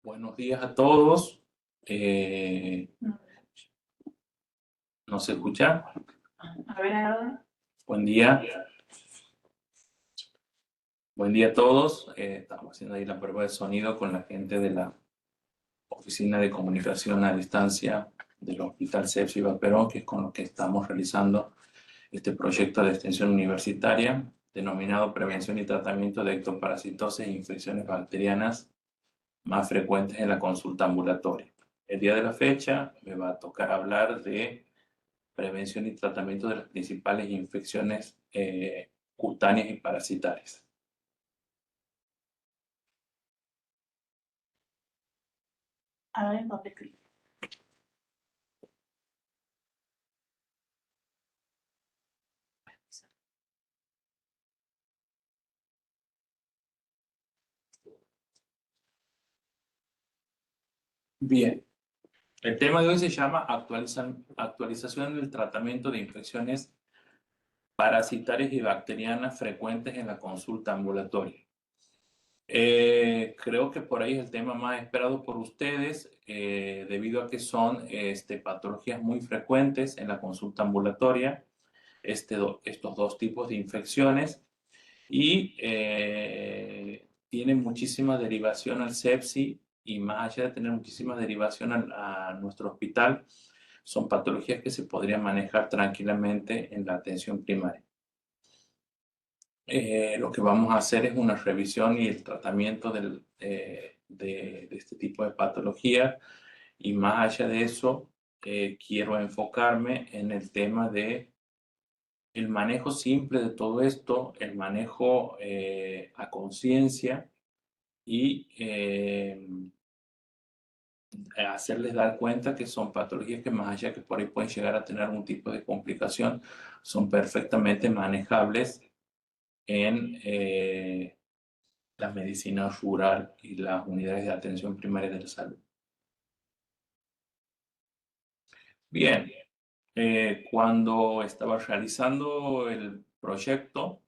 Buenos días a todos. ¿No se escucha? A ver, ahora. Buen día. Buen día a todos. Estamos haciendo ahí la prueba de sonido con la gente de la Oficina de Comunicación a Distancia del Hospital CEPS Iván Perón, que es con lo que estamos realizando este proyecto de extensión universitaria denominado Prevención y Tratamiento de Ectoparasitosis e Infecciones Bacterianas más frecuentes en la consulta ambulatoria. El día de la fecha me va a tocar hablar de prevención y tratamiento de las principales infecciones cutáneas y parasitarias. A ver, ¿dónde clic? Bien, el tema de hoy se llama actualización del tratamiento de infecciones parasitarias y bacterianas frecuentes en la consulta ambulatoria. Creo que por ahí es el tema más esperado por ustedes, debido a que son patologías muy frecuentes en la consulta ambulatoria, estos dos tipos de infecciones, y tienen muchísima derivación al sepsis, y más allá de tener muchísima derivación a nuestro hospital, son patologías que se podrían manejar tranquilamente en la atención primaria. Lo que vamos a hacer es una revisión y el tratamiento de este tipo de patología, y más allá de eso, quiero enfocarme en el tema de el manejo simple de todo esto, el manejo a conciencia, y hacerles dar cuenta que son patologías que, más allá que por ahí pueden llegar a tener algún tipo de complicación, son perfectamente manejables en la medicina rural y las unidades de atención primaria de la salud. Bien, cuando estaba realizando el proyecto,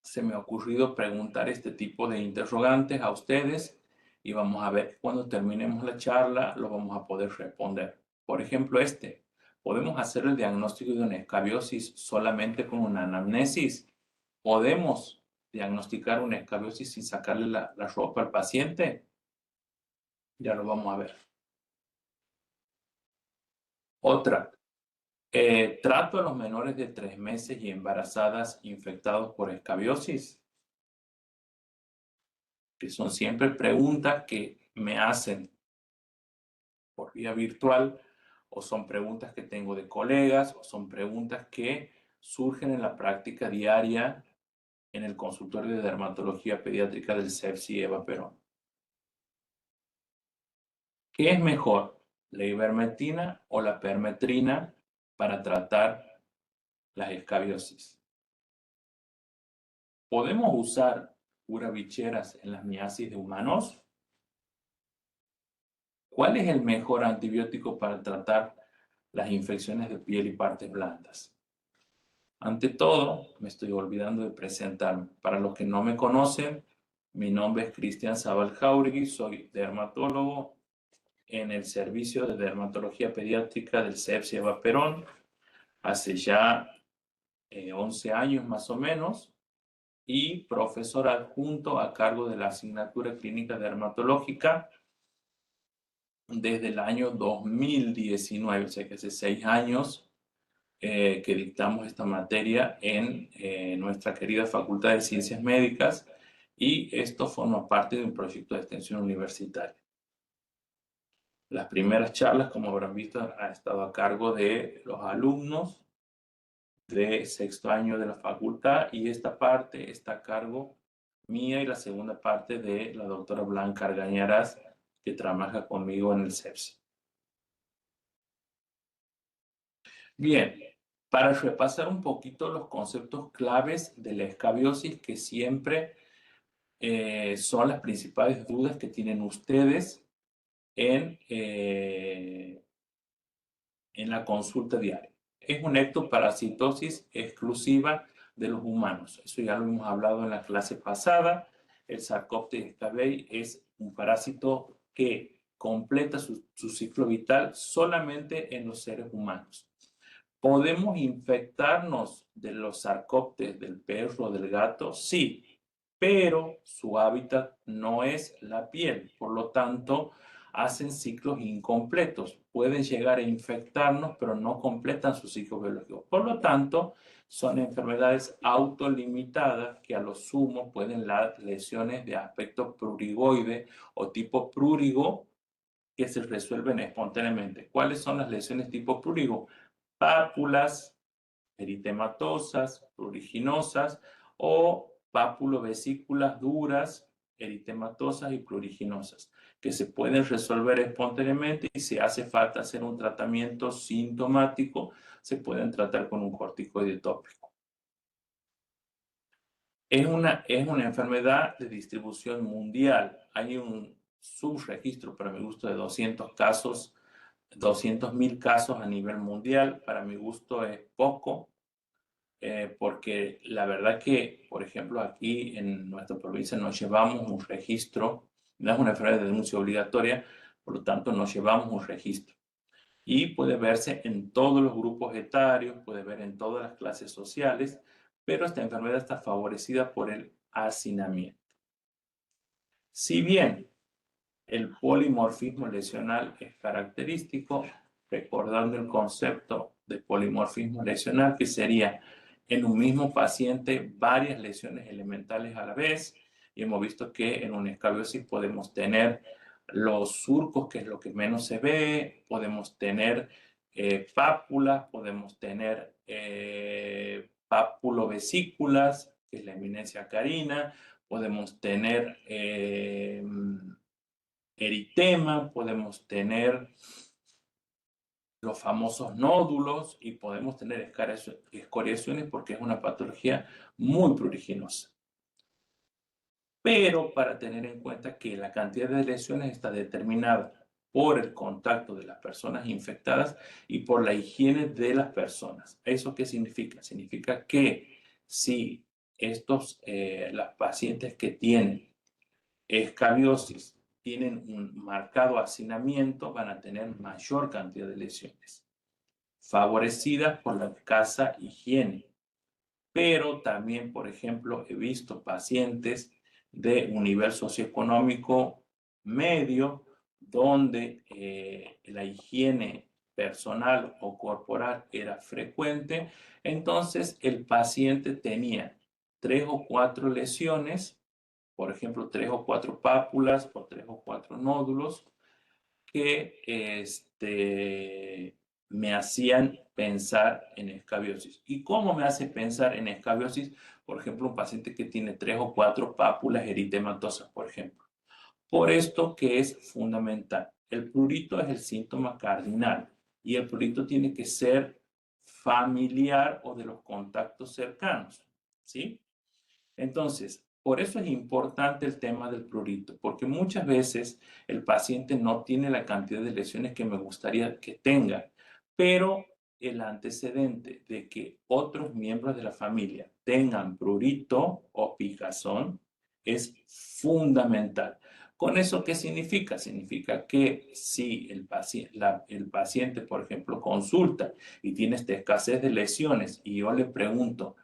se me ha ocurrido preguntar este tipo de interrogantes a ustedes, y vamos a ver, cuando terminemos la charla lo vamos a poder responder. Por ejemplo, ¿podemos hacer el diagnóstico de una escabiosis solamente con una anamnesis? ¿Podemos diagnosticar una escabiosis sin sacarle la ropa al paciente? Ya lo vamos a ver. Otra, ¿trato a los menores de 3 meses y embarazadas infectados por escabiosis? Que son siempre preguntas que me hacen por vía virtual, o son preguntas que tengo de colegas, o son preguntas que surgen en la práctica diaria en el consultorio de dermatología pediátrica del CEPS Eva Perón. ¿Qué es mejor, la ivermectina o la permetrina para tratar las escabiosis? ¿Podemos usar urabicheras en las miasis de humanos? ¿Cuál es el mejor antibiótico para tratar las infecciones de piel y partes blandas? Ante todo, me estoy olvidando de presentarme. Para los que no me conocen, mi nombre es Cristian Zabal Jauregui, soy dermatólogo en el servicio de dermatología pediátrica del CEPS Eva Perón, hace ya 11 años más o menos, y profesor adjunto a cargo de la asignatura clínica dermatológica desde el año 2019, o sea que hace 6 años que dictamos esta materia en nuestra querida Facultad de Ciencias Médicas, y esto forma parte de un proyecto de extensión universitaria. Las primeras charlas, como habrán visto, han estado a cargo de los alumnos de 6º año de la facultad, y esta parte está a cargo mía, y la segunda parte de la doctora Blanca Argañarás, que trabaja conmigo en el CEPS. Bien, para repasar un poquito los conceptos claves de la escabiosis, que siempre son las principales dudas que tienen ustedes en la consulta diaria. Es una ectoparasitosis exclusiva de los humanos. Eso ya lo hemos hablado en la clase pasada. El Sarcoptes scabiei es un parásito que completa su ciclo vital solamente en los seres humanos. ¿Podemos infectarnos de los sarcópteros del perro o del gato? Sí, pero su hábitat no es la piel. Por lo tanto, hacen ciclos incompletos. Pueden llegar a infectarnos, pero no completan su ciclo biológico. Por lo tanto, son enfermedades autolimitadas que a lo sumo pueden dar lesiones de aspecto prurigoide o tipo prurigo que se resuelven espontáneamente. ¿Cuáles son las lesiones tipo prurigo? Pápulas eritematosas, pruriginosas o pápulovesículas duras, eritematosas y pruriginosas, que se pueden resolver espontáneamente y si hace falta hacer un tratamiento sintomático, se pueden tratar con un corticoide tópico. Es una enfermedad de distribución mundial. Hay un subregistro, para mi gusto, de 200 casos, 200.000 casos a nivel mundial. Para mi gusto es poco, porque la verdad que, por ejemplo, aquí en nuestra provincia nos llevamos un registro, no es una enfermedad de denuncia obligatoria, por lo tanto nos llevamos un registro. Y puede verse en todos los grupos etarios, puede ver en todas las clases sociales, pero esta enfermedad está favorecida por el hacinamiento. Si bien el polimorfismo lesional es característico, recordando el concepto de polimorfismo lesional, que sería en un mismo paciente varias lesiones elementales a la vez, y hemos visto que en una escabiosis podemos tener los surcos, que es lo que menos se ve, podemos tener pápulas, podemos tener pápulovesículas, que es la eminencia carina, podemos tener eritema, podemos tener los famosos nódulos y podemos tener escoriaciones porque es una patología muy pruriginosa. Pero para tener en cuenta que la cantidad de lesiones está determinada por el contacto de las personas infectadas y por la higiene de las personas. ¿Eso qué significa? Significa que si las pacientes que tienen escabiosis tienen un marcado hacinamiento, van a tener mayor cantidad de lesiones, favorecidas por la escasa higiene. Pero también, por ejemplo, he visto pacientes de un nivel socioeconómico medio, donde la higiene personal o corporal era frecuente, entonces el paciente tenía 3 o 4 lesiones, por ejemplo, 3 o 4 pápulas o 3 o 4 nódulos que me hacían pensar en escabiosis. ¿Y cómo me hace pensar en escabiosis? Por ejemplo, un paciente que tiene 3 o 4 pápulas eritematosas, por ejemplo. Por esto que es fundamental. El prurito es el síntoma cardinal y el prurito tiene que ser familiar o de los contactos cercanos, ¿sí? Entonces, por eso es importante el tema del prurito, porque muchas veces el paciente no tiene la cantidad de lesiones que me gustaría que tenga, pero el antecedente de que otros miembros de la familia tengan prurito o picazón es fundamental. ¿Con eso qué significa? Significa que si el paciente, por ejemplo, consulta y tiene esta escasez de lesiones y yo le pregunto,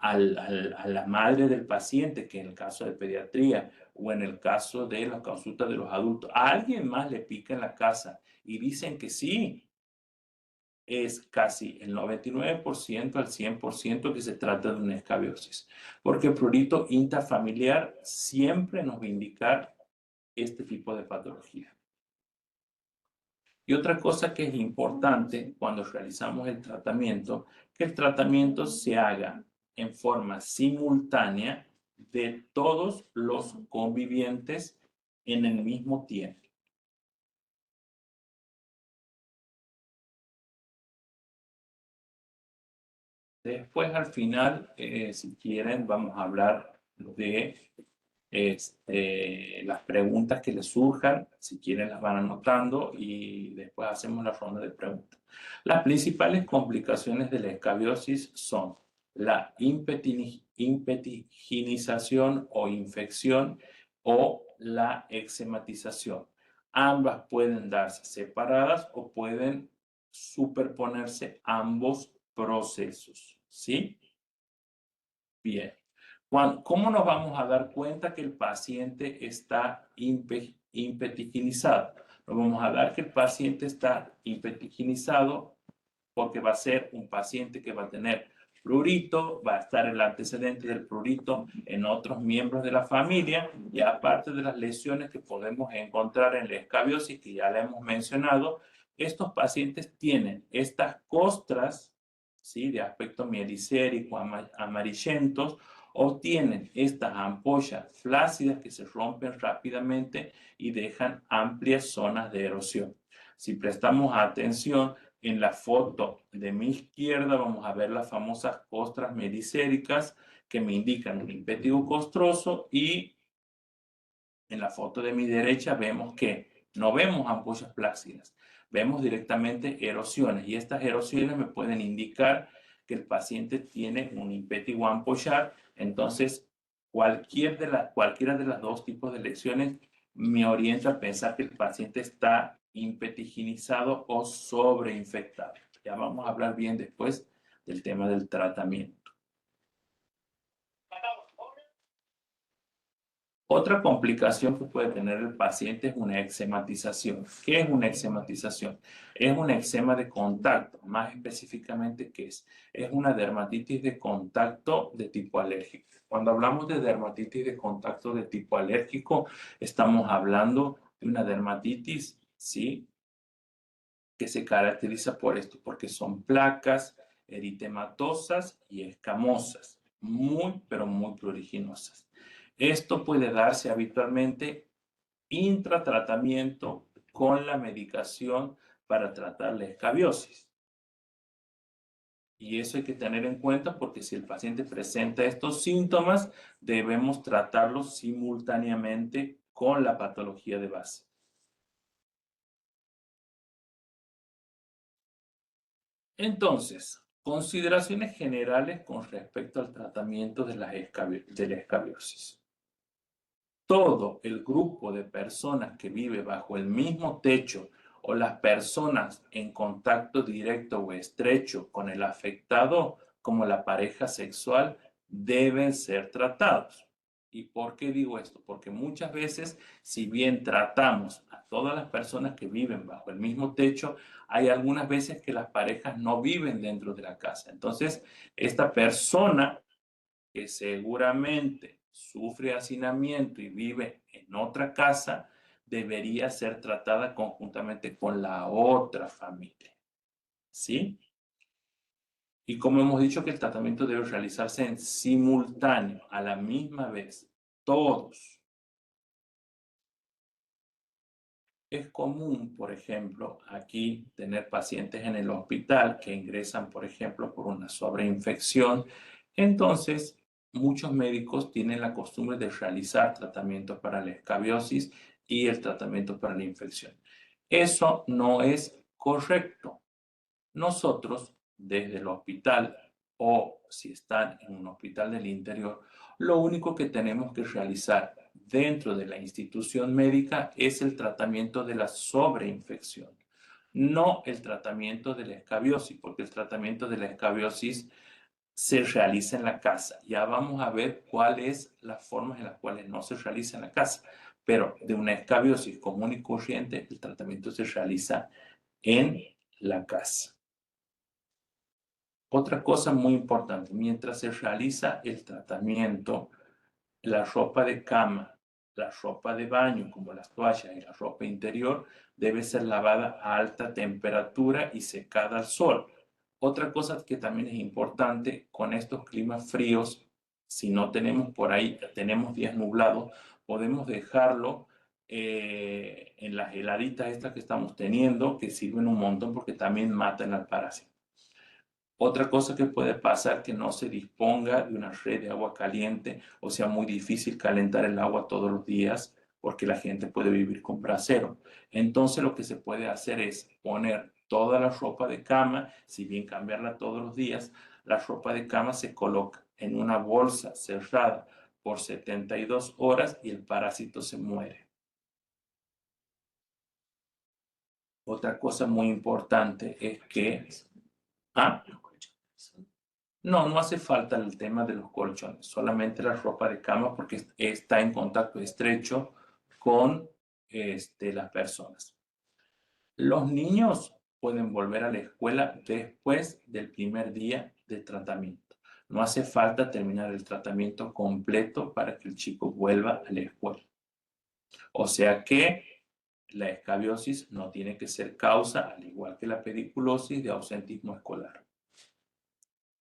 a la madre del paciente, que en el caso de pediatría o en el caso de la consulta de los adultos, a alguien más le pica en la casa y dicen que sí, es casi el 99% al 100% que se trata de una escabiosis, porque el prurito intrafamiliar siempre nos va a indicar este tipo de patología. Y otra cosa que es importante cuando realizamos el tratamiento, que el tratamiento se haga en forma simultánea de todos los convivientes en el mismo tiempo. Después, al final, si quieren, vamos a hablar de las preguntas que les surjan. Si quieren, las van anotando y después hacemos la ronda de preguntas. Las principales complicaciones de la escabiosis son la impetiginización o infección o la eczematización. Ambas pueden darse separadas o pueden superponerse ambos procesos, ¿sí? Bien. ¿Cómo nos vamos a dar cuenta que el paciente está impetiginizado? Nos vamos a dar que el paciente está impetiginizado porque va a ser un paciente que va a tener prurito, va a estar el antecedente del prurito en otros miembros de la familia y aparte de las lesiones que podemos encontrar en la escabiosis que ya le hemos mencionado, estos pacientes tienen estas costras, ¿sí?, de aspecto mielicérico, amarillentos, o tienen estas ampollas flácidas que se rompen rápidamente y dejan amplias zonas de erosión. Si prestamos atención, en la foto de mi izquierda vamos a ver las famosas costras melicéricas que me indican un impétigo costroso y en la foto de mi derecha vemos que no vemos ampollas flácidas, vemos directamente erosiones y estas erosiones me pueden indicar que el paciente tiene un impétigo ampollar. Entonces, cualquiera de las dos tipos de lesiones me orienta a pensar que el paciente está impetiginizado o sobreinfectado. Ya vamos a hablar bien después del tema del tratamiento. Otra complicación que puede tener el paciente es una eczematización. ¿Qué es una eczematización? Es un eczema de contacto. Más específicamente, ¿qué es? Es una dermatitis de contacto de tipo alérgico. Cuando hablamos de dermatitis de contacto de tipo alérgico, estamos hablando de una dermatitis, ¿sí?, que se caracteriza por esto, porque son placas eritematosas y escamosas, muy, pero muy pruriginosas. Esto puede darse habitualmente intratratamiento con la medicación para tratar la escabiosis. Y eso hay que tener en cuenta porque si el paciente presenta estos síntomas, debemos tratarlos simultáneamente con la patología de base. Entonces, consideraciones generales con respecto al tratamiento de la escabiosis. Todo el grupo de personas que vive bajo el mismo techo o las personas en contacto directo o estrecho con el afectado, como la pareja sexual, deben ser tratados. ¿Y por qué digo esto? Porque muchas veces, si bien tratamos a todas las personas que viven bajo el mismo techo, hay algunas veces que las parejas no viven dentro de la casa. Entonces, esta persona que seguramente sufre hacinamiento y vive en otra casa, debería ser tratada conjuntamente con la otra familia, ¿sí? Y como hemos dicho que el tratamiento debe realizarse en simultáneo, a la misma vez, todos. Es común, por ejemplo, aquí tener pacientes en el hospital que ingresan, por ejemplo, por una sobreinfección. Entonces, muchos médicos tienen la costumbre de realizar tratamientos para la escabiosis y el tratamiento para la infección. Eso no es correcto. Nosotros, desde el hospital o si están en un hospital del interior, lo único que tenemos que realizar dentro de la institución médica es el tratamiento de la sobreinfección, no el tratamiento de la escabiosis, porque el tratamiento de la escabiosis se realiza en la casa. Ya vamos a ver cuáles las formas en las cuales no se realiza en la casa, pero de una escabiosis común y corriente, el tratamiento se realiza en la casa. Otra cosa muy importante, mientras se realiza el tratamiento, la ropa de cama, la ropa de baño, como las toallas y la ropa interior, debe ser lavada a alta temperatura y secada al sol. Otra cosa que también es importante con estos climas fríos, si no tenemos por ahí, tenemos días nublados, podemos dejarlo en las heladitas estas que estamos teniendo, que sirven un montón porque también matan al parásito. Otra cosa que puede pasar que no se disponga de una red de agua caliente o sea muy difícil calentar el agua todos los días porque la gente puede vivir con brasero. Entonces lo que se puede hacer es poner toda la ropa de cama, si bien cambiarla todos los días, la ropa de cama se coloca en una bolsa cerrada por 72 horas y el parásito se muere. Otra cosa muy importante es que... ¿Ah? No hace falta el tema de los colchones, solamente la ropa de cama porque está en contacto estrecho con las personas. Los niños pueden volver a la escuela después del primer día de tratamiento. No hace falta terminar el tratamiento completo para que el chico vuelva a la escuela. O sea que la escabiosis no tiene que ser causa, al igual que la pediculosis, de ausentismo escolar.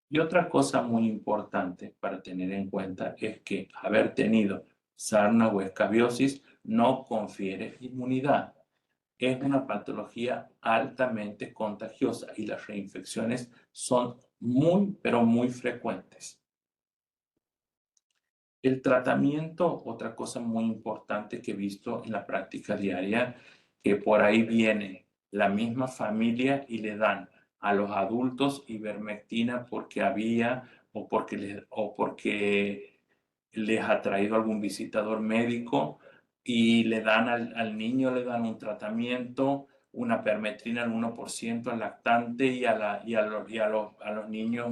Y otra cosa muy importante para tener en cuenta es que haber tenido sarna o escabiosis no confiere inmunidad. Es una patología altamente contagiosa y las reinfecciones son muy, pero muy frecuentes. El tratamiento, otra cosa muy importante que he visto en la práctica diaria, que por ahí viene la misma familia y le dan a los adultos ivermectina porque porque les ha traído algún visitador médico y le dan al niño le dan un tratamiento, una permetrina al 1% al lactante y a los niños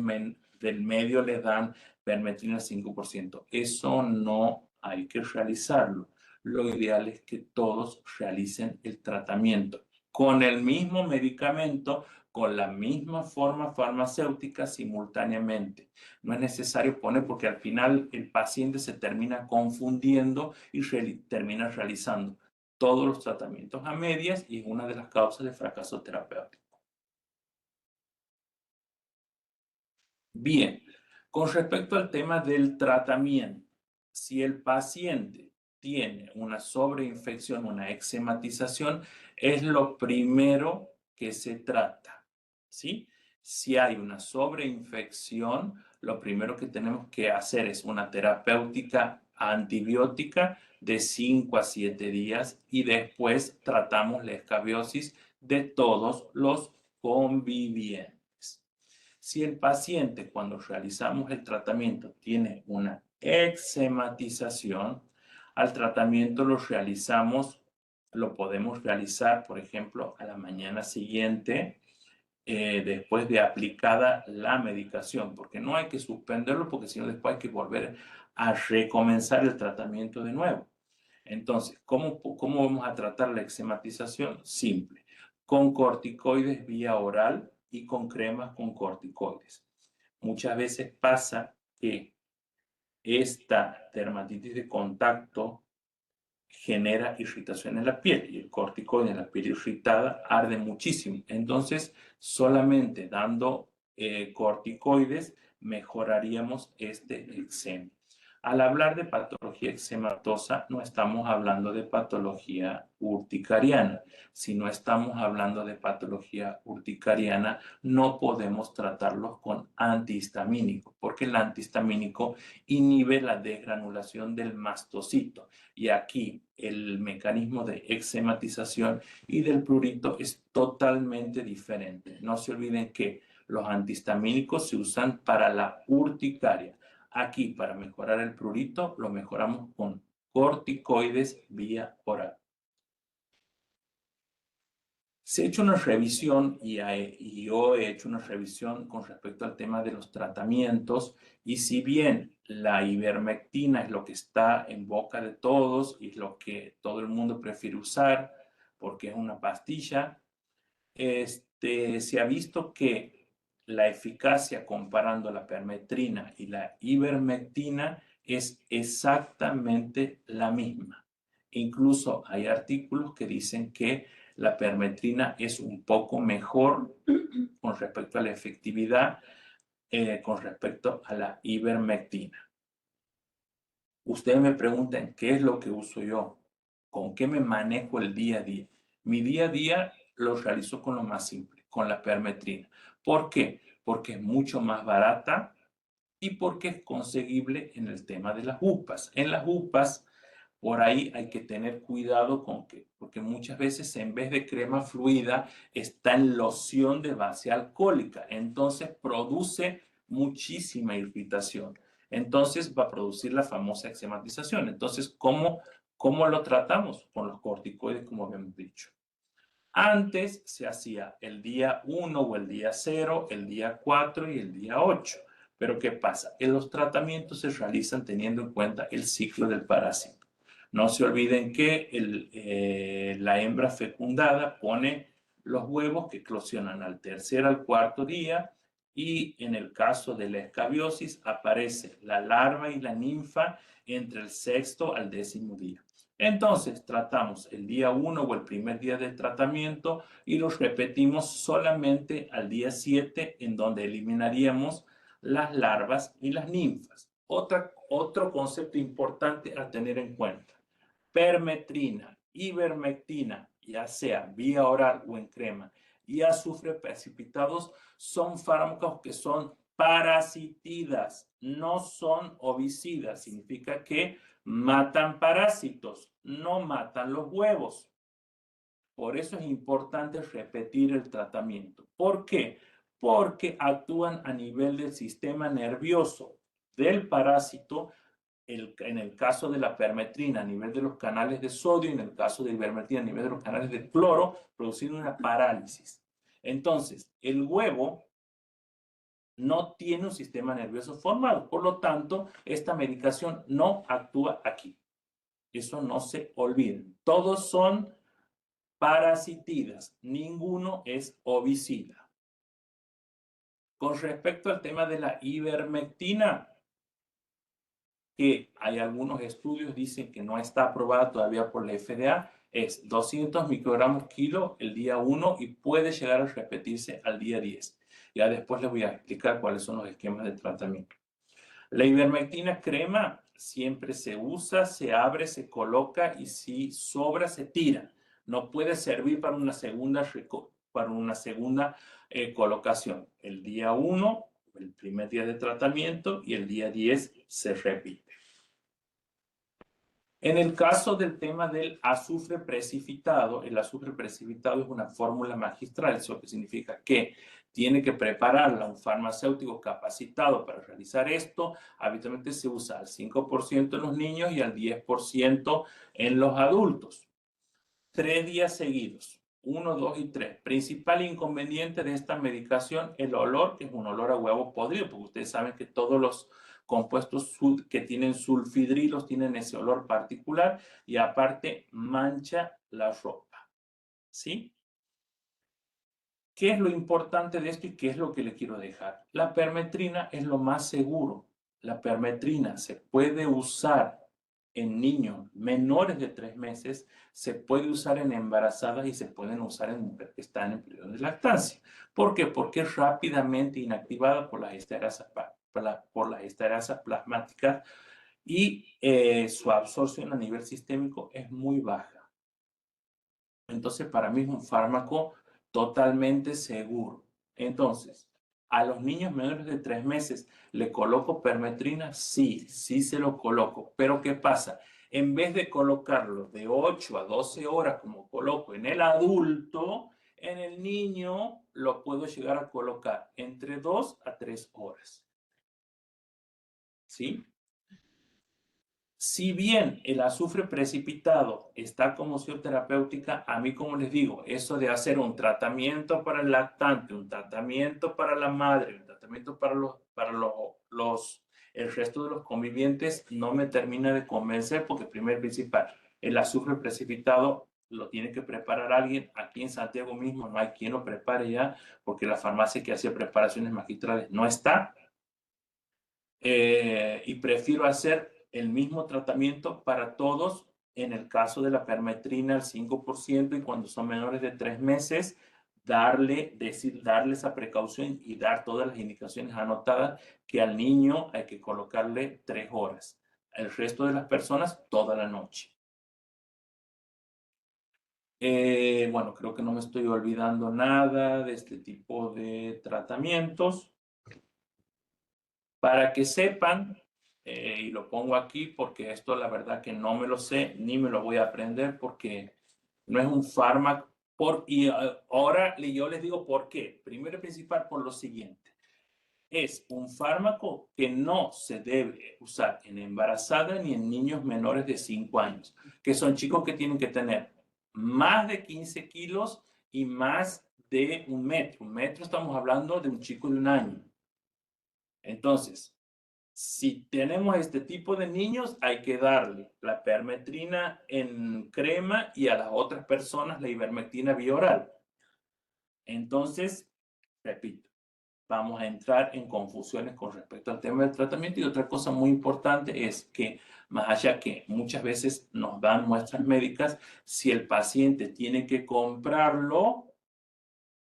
del medio les dan permetrina al 5%. Eso no hay que realizarlo. Lo ideal es que todos realicen el tratamiento con el mismo medicamento, con la misma forma farmacéutica simultáneamente. No es necesario poner porque al final el paciente se termina confundiendo y termina realizando todos los tratamientos a medias y es una de las causas de fracaso terapéutico. Bien, con respecto al tema del tratamiento, si el paciente tiene una sobreinfección, una eczematización, es lo primero que se trata, ¿sí? Si hay una sobreinfección, lo primero que tenemos que hacer es una terapéutica antibiótica de 5 a 7 días y después tratamos la escabiosis de todos los convivientes. Si el paciente, cuando realizamos el tratamiento, tiene una eczematización, al tratamiento lo podemos realizar, por ejemplo, a la mañana siguiente, después de aplicada la medicación, porque no hay que suspenderlo, porque si no después hay que volver a recomenzar el tratamiento de nuevo. Entonces, ¿cómo vamos a tratar la eczematización? Simple, con corticoides vía oral y con cremas con corticoides. Muchas veces pasa que esta dermatitis de contacto genera irritación en la piel y el corticoide en la piel irritada arde muchísimo. Entonces, solamente dando corticoides mejoraríamos este eczema. Al hablar de patología eczematosa, no estamos hablando de patología urticariana. Si no estamos hablando de patología urticariana, no podemos tratarlos con antihistamínico, porque el antihistamínico inhibe la desgranulación del mastocito. Y aquí el mecanismo de eczematización y del prurito es totalmente diferente. No se olviden que los antihistamínicos se usan para la urticaria. Aquí, para mejorar el prurito, lo mejoramos con corticoides vía oral. Se ha hecho una revisión y yo he hecho una revisión con respecto al tema de los tratamientos y si bien la ivermectina es lo que está en boca de todos y es lo que todo el mundo prefiere usar porque es una pastilla, se ha visto que la eficacia comparando la permetrina y la ivermectina es exactamente la misma. Incluso hay artículos que dicen que la permetrina es un poco mejor con respecto a la efectividad con respecto a la ivermectina. Ustedes me preguntan, ¿qué es lo que uso yo? ¿Con qué me manejo el día a día? Mi día a día lo realizo con lo más simple, con la permetrina. ¿Por qué? Porque es mucho más barata y porque es conseguible en el tema de las UPAs. En las UPAs, por ahí hay que tener cuidado porque muchas veces en vez de crema fluida está en loción de base alcohólica. Entonces produce muchísima irritación. entonces va a producir la famosa eczematización. Entonces, ¿cómo lo tratamos? Con los corticoides, como habíamos dicho. Antes se hacía el día 1 o el día 0, el día 4 y el día 8. Pero ¿qué pasa? Los tratamientos se realizan teniendo en cuenta el ciclo del parásito. No se olviden que la hembra fecundada pone los huevos que eclosionan al tercer al cuarto día, y en el caso de la escabiosis aparece la larva y la ninfa entre el sexto al 10º día. Entonces, tratamos el día 1 o el primer día de tratamiento y los repetimos solamente al día 7, en donde eliminaríamos las larvas y las ninfas. Otro concepto importante a tener en cuenta: permetrina, ivermectina, ya sea vía oral o en crema, y azufre precipitados son fármacos que son parasitidas, no son ovicidas. Significa que matan parásitos, no matan los huevos. Por eso es importante repetir el tratamiento. ¿Por qué? Porque actúan a nivel del sistema nervioso del parásito. En el caso de la permetrina, a nivel de los canales de sodio, y en el caso de la ivermectina, a nivel de los canales de cloro, produciendo una parálisis. Entonces, el huevo no tiene un sistema nervioso formado. Por lo tanto, esta medicación no actúa aquí. Eso no se olviden. Todos son parasitidas. Ninguno es ovicida. Con respecto al tema de la ivermectina, que hay algunos estudios dicen que no está aprobada todavía por la FDA, es 200 microgramos kilo el día 1 y puede llegar a repetirse al día 10. Ya después les voy a explicar cuáles son los esquemas de tratamiento. La ivermectina crema siempre se usa, se abre, se coloca y si sobra se tira. No puede servir para una segunda colocación. El día 1, el primer día de tratamiento, y el día 10 se repite. En el caso del tema del azufre precipitado, el azufre precipitado es una fórmula magistral, eso que significa que tiene que prepararla un farmacéutico capacitado para realizar esto. Habitualmente se usa al 5% en los niños y al 10% en los adultos. 3 días seguidos, 1, 2 y 3. Principal inconveniente de esta medicación: el olor, que es un olor a huevo podrido, porque ustedes saben que todos los compuestos que tienen sulfidrilos tienen ese olor particular, y aparte mancha la ropa, ¿sí? ¿Qué es lo importante de esto y qué es lo que le quiero dejar? La permetrina es lo más seguro. La permetrina se puede usar en niños menores de 3 meses, se puede usar en embarazadas y se pueden usar en mujeres que están en periodo de lactancia. ¿Por qué? Porque es rápidamente inactivada por las esterasas plasmáticas y su absorción a nivel sistémico es muy baja. Entonces, para mí es un fármaco totalmente seguro. Entonces, ¿a los niños menores de 3 meses le coloco permetrina? Sí, sí se lo coloco. Pero ¿qué pasa? En vez de colocarlo de 8 a 12 horas como coloco en el adulto, en el niño lo puedo llegar a colocar entre 2 a 3 horas. ¿Sí? Si bien el azufre precipitado está como opción terapéutica, a mí, como les digo, eso de hacer un tratamiento para el lactante, un tratamiento para la madre, un tratamiento para el resto de los convivientes, no me termina de convencer, porque primero y principal, el azufre precipitado lo tiene que preparar alguien. Aquí en Santiago mismo no hay quien lo prepare ya, porque la farmacia que hace preparaciones magistrales no está. Y prefiero hacer el mismo tratamiento para todos. En el caso de la permetrina, al 5%, y cuando son menores de 3 meses, darle esa precaución y dar todas las indicaciones anotadas, que al niño hay que colocarle 3 horas. El resto de las personas, toda la noche. Bueno, creo que no me estoy olvidando nada de este tipo de tratamientos. Para que sepan, y lo pongo aquí porque esto la verdad que no me lo sé ni me lo voy a aprender, porque no es un fármaco. Y ahora yo les digo por qué. Primero y principal, por lo siguiente. es un fármaco que no se debe usar en embarazadas ni en niños menores de 5 años, que son chicos que tienen que tener más de 15 kilos y más de 1 metro. 1 metro estamos hablando de un chico de 1 año. Entonces, si tenemos este tipo de niños, hay que darle la permetrina en crema y a las otras personas la ivermectina vía oral. Entonces, repito, vamos a entrar en confusiones con respecto al tema del tratamiento. Y otra cosa muy importante es que, más allá que muchas veces nos dan muestras médicas, si el paciente tiene que comprarlo,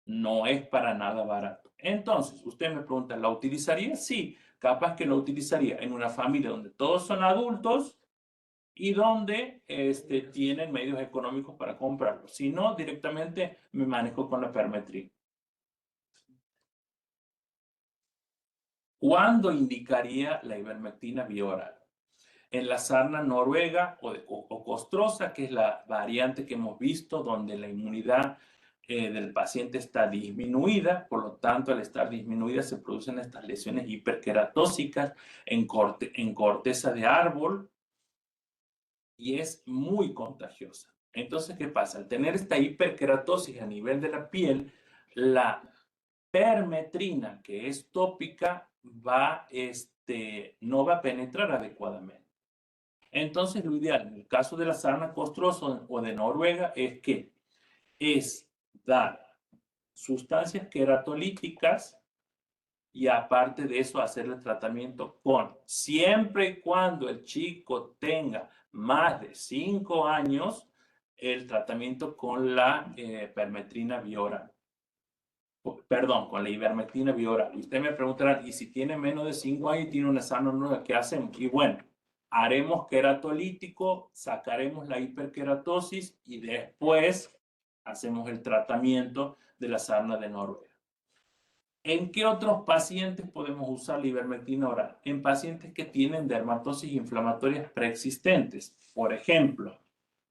no es para nada barato. Entonces, usted me pregunta, ¿la utilizaría? Sí, capaz que lo utilizaría en una familia donde todos son adultos y donde tienen medios económicos para comprarlo. Si no, directamente me manejo con la permetrina. ¿Cuándo indicaría la ivermectina vía oral? En la sarna noruega o costrosa, que es la variante que hemos visto, donde la inmunidad del paciente está disminuida, por lo tanto, al estar disminuida se producen estas lesiones hiperqueratóxicas en corteza de árbol y es muy contagiosa. Entonces, ¿qué pasa? Al tener esta hiperqueratosis a nivel de la piel, la permetrina, que es tópica, no va a penetrar adecuadamente. Entonces, lo ideal en el caso de la sarna costrosa o de Noruega es dar sustancias queratolíticas y aparte de eso hacer el tratamiento siempre y cuando el chico tenga más de 5 años, el tratamiento con la permetrina vía oral. Perdón, con la ivermectina vía oral. Y usted me preguntará, ¿y si tiene menos de 5 años y tiene una sarna nueva, qué hacemos? Y bueno, haremos queratolítico, sacaremos la hiperqueratosis y después hacemos el tratamiento de la sarna de Noruega. ¿En qué otros pacientes podemos usar la ivermectina oral? En pacientes que tienen dermatosis inflamatorias preexistentes. Por ejemplo,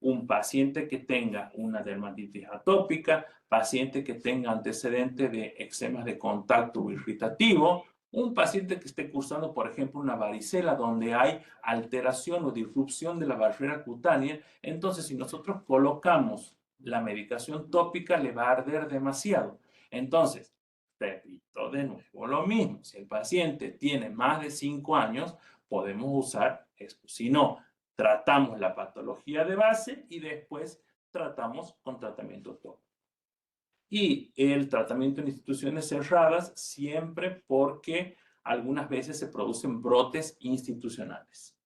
un paciente que tenga una dermatitis atópica, paciente que tenga antecedentes de eczemas de contacto irritativo, un paciente que esté cursando, por ejemplo, una varicela donde hay alteración o disrupción de la barrera cutánea. Entonces, si nosotros colocamos la medicación tópica, le va a arder demasiado. Entonces, repito de nuevo lo mismo. Si el paciente tiene más de 5 años, podemos usar esto. Si no, tratamos la patología de base y después tratamos con tratamiento tópico. Y el tratamiento en instituciones cerradas siempre porque algunas veces se producen brotes institucionales.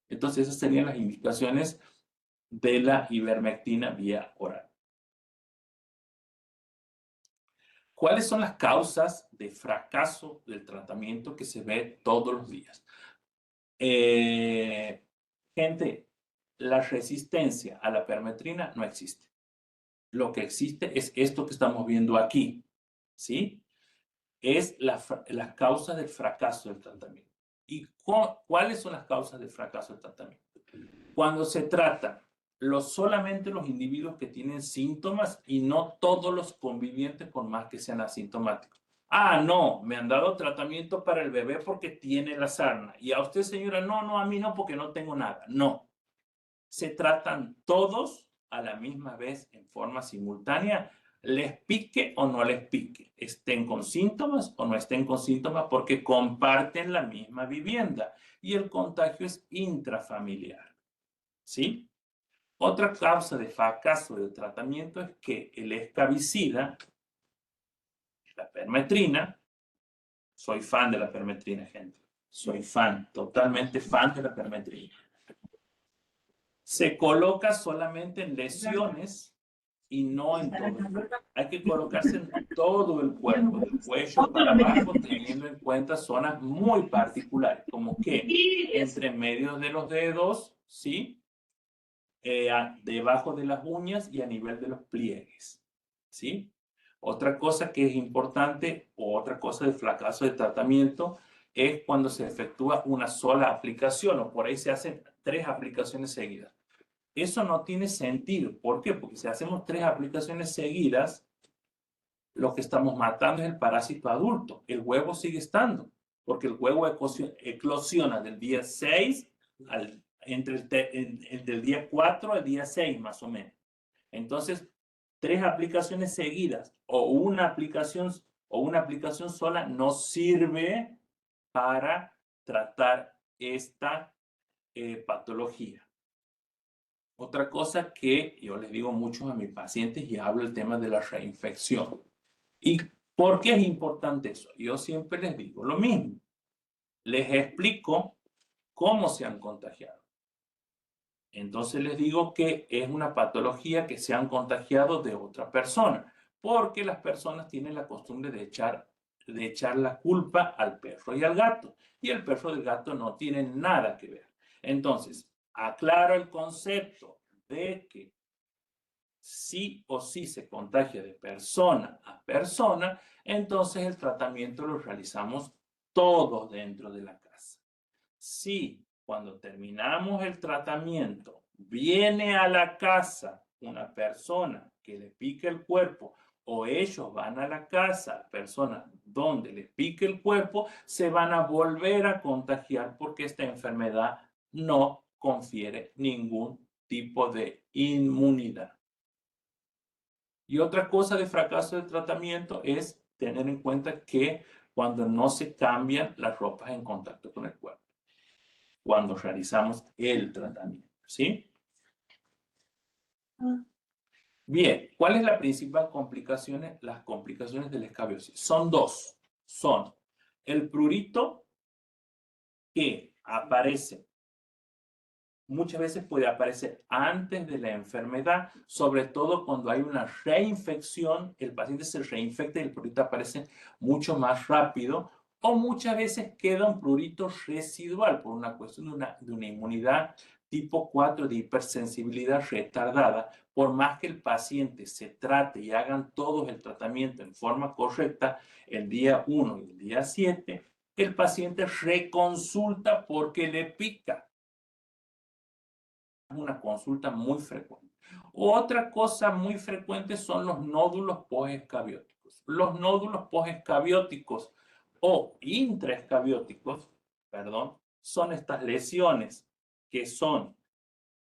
Entonces, esas serían las indicaciones de la ivermectina vía oral. ¿Cuáles son las causas de fracaso del tratamiento que se ve todos los días? Gente, la resistencia a la permetrina no existe. Lo que existe es esto que estamos viendo aquí, ¿sí? Es las causas del fracaso del tratamiento. ¿Y cuáles son las causas del fracaso del tratamiento? Cuando se trata solamente los individuos que tienen síntomas y no todos los convivientes por más que sean asintomáticos. Ah, no, me han dado tratamiento para el bebé porque tiene la sarna. Y a usted, señora, no, a mí no porque no tengo nada. No, se tratan todos a la misma vez en forma simultánea, les pique o no les pique, estén con síntomas o no estén con síntomas porque comparten la misma vivienda y el contagio es intrafamiliar. ¿Sí? Otra causa de fracaso del tratamiento es que el escabicida, la permetrina, soy fan de la permetrina, gente. Soy fan, totalmente fan de la permetrina. Se coloca solamente en lesiones y no en todo el cuerpo. Hay que colocarse en todo el cuerpo, del cuello para abajo, teniendo en cuenta zonas muy particulares, como que entre medio de los dedos, ¿sí? Debajo de las uñas y a nivel de los pliegues, ¿sí? Otra cosa que es importante, o otra cosa de fracaso de tratamiento, es cuando se efectúa una sola aplicación o por ahí se hacen 3 aplicaciones seguidas. Eso no tiene sentido. ¿Por qué? Porque si hacemos 3 aplicaciones seguidas, lo que estamos matando es el parásito adulto. El huevo sigue estando, porque el huevo eclosiona del día 6 del día 4 al día 6 más o menos. Entonces, 3 aplicaciones seguidas o una aplicación sola no sirve para tratar esta patología. Otra cosa que yo les digo mucho a mis pacientes y hablo el tema de la reinfección. ¿Y por qué es importante eso? Yo siempre les digo lo mismo. Les explico cómo se han contagiado. Entonces les digo que es una patología que se han contagiado de otra persona, porque las personas tienen la costumbre de echar la culpa al perro y al gato, y el perro y el gato no tienen nada que ver. Entonces, aclaro el concepto de que sí o sí se contagia de persona a persona, entonces el tratamiento lo realizamos todos dentro de la casa. Si cuando terminamos el tratamiento viene a la casa una persona que le pique el cuerpo o ellos van a la casa, personas donde les pique el cuerpo, se van a volver a contagiar porque esta enfermedad no confiere ningún tipo de inmunidad. Y otra cosa de fracaso de tratamiento es tener en cuenta que cuando no se cambian las ropas en contacto con el cuerpo, cuando realizamos el tratamiento, ¿sí? Bien, ¿cuál es la principal complicación? Las complicaciones de la escabiosis. Son dos. Son el prurito que aparece, muchas veces puede aparecer antes de la enfermedad, sobre todo cuando hay una reinfección, el paciente se reinfecta y el prurito aparece mucho más rápido, o muchas veces queda un prurito residual por una cuestión de una inmunidad tipo 4 de hipersensibilidad retardada. Por más que el paciente se trate y hagan todos el tratamiento en forma correcta, el día 1 y el día 7, el paciente reconsulta porque le pica. Una consulta muy frecuente. Otra cosa muy frecuente son los nódulos posescabióticos. Los nódulos posescabióticos o intraescabióticos, perdón, son estas lesiones que son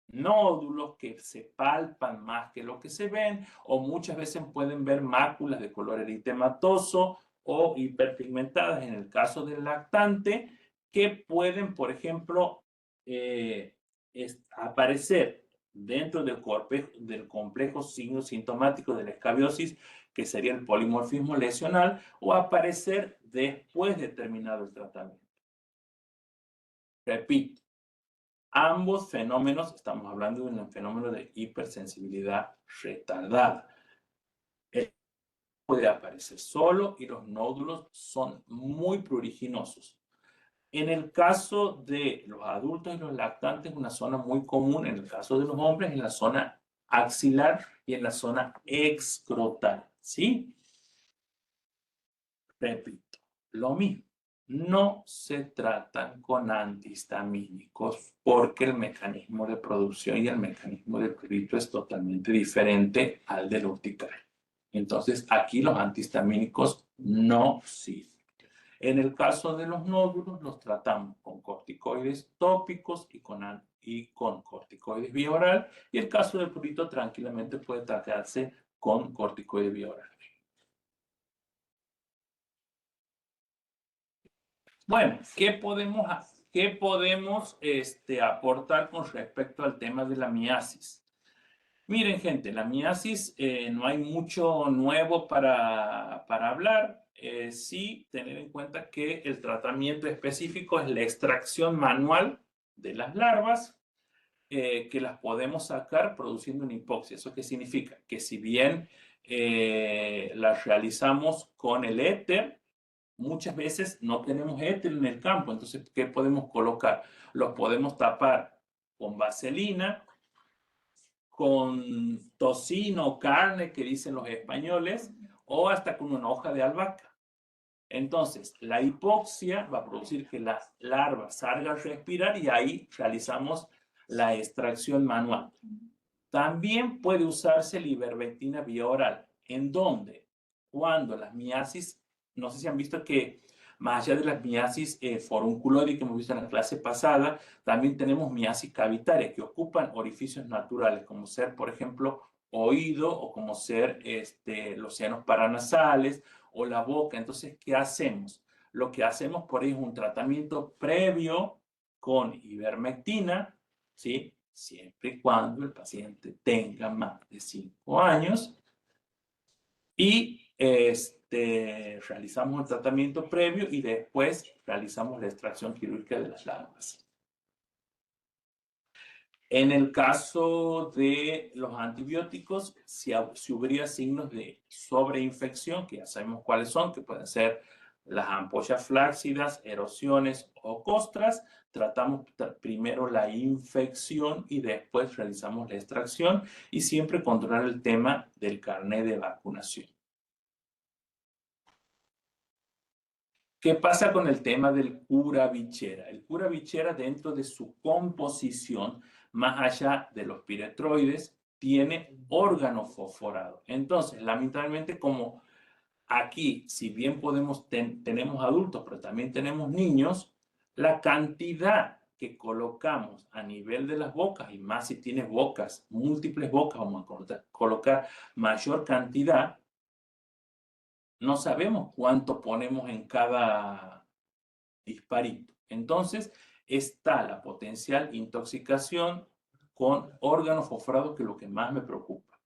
nódulos que se palpan más que lo que se ven, o muchas veces pueden ver máculas de color eritematoso o hiperpigmentadas en el caso del lactante, que pueden, por ejemplo, aparecer dentro del complejo signo sintomático de la escabiosis, que sería el polimorfismo lesional, o aparecer después de terminado el tratamiento. Repito, ambos fenómenos, estamos hablando de un fenómeno de hipersensibilidad retardada. Puede aparecer solo y los nódulos son muy pruriginosos. En el caso de los adultos y los lactantes, una zona muy común, en el caso de los hombres, en la zona axilar y en la zona excrotal, ¿sí? Repito, lo mismo. No se tratan con antihistamínicos porque el mecanismo de producción y el mecanismo de prurito es totalmente diferente al del urticaria. Entonces, aquí los antihistamínicos no sirven. En el caso de los nódulos, los tratamos con corticoides tópicos y con corticoides vía oral. Y el caso del prurito tranquilamente puede tratarse con corticoides vía oral. Bueno, ¿qué podemos aportar con respecto al tema de la miasis? Miren, gente, la miasis no hay mucho nuevo para hablar. Sí, tener en cuenta que el tratamiento específico es la extracción manual de las larvas, que las podemos sacar produciendo una hipoxia. ¿Eso qué significa? Que si bien las realizamos con el éter, muchas veces no tenemos éter en el campo. Entonces, ¿qué podemos colocar? Los podemos tapar con vaselina, con tocino o carne, que dicen los españoles, o hasta con una hoja de albahaca. Entonces, la hipoxia va a producir que la larva salga a respirar y ahí realizamos la extracción manual. También puede usarse la ivermectina vía oral, en donde cuando las miasis, no sé si han visto que más allá de las miasis forunculoides que hemos visto en la clase pasada, también tenemos miasis cavitarias que ocupan orificios naturales, como ser, por ejemplo, oído o como ser los senos paranasales o la boca. Entonces, ¿qué hacemos? Lo que hacemos por ahí es un tratamiento previo con ivermectina, ¿sí? Siempre y cuando el paciente tenga más de 5 años. Y realizamos el tratamiento previo y después realizamos la extracción quirúrgica de las larvas. En el caso de los antibióticos, si hubiera signos de sobreinfección, que ya sabemos cuáles son, que pueden ser las ampollas flácidas, erosiones o costras, tratamos primero la infección y después realizamos la extracción y siempre controlar el tema del carnet de vacunación. ¿Qué pasa con el tema del cura bichera? El cura bichera, dentro de su composición, más allá de los piretroides, tiene órgano fosforado. Entonces, lamentablemente, como aquí, si bien tenemos adultos, pero también tenemos niños, la cantidad que colocamos a nivel de las bocas, y más si tienes bocas, múltiples bocas, vamos a colocar mayor cantidad, no sabemos cuánto ponemos en cada disparito. Entonces, está la potencial intoxicación con órganos fosforados, que es lo que más me preocupa.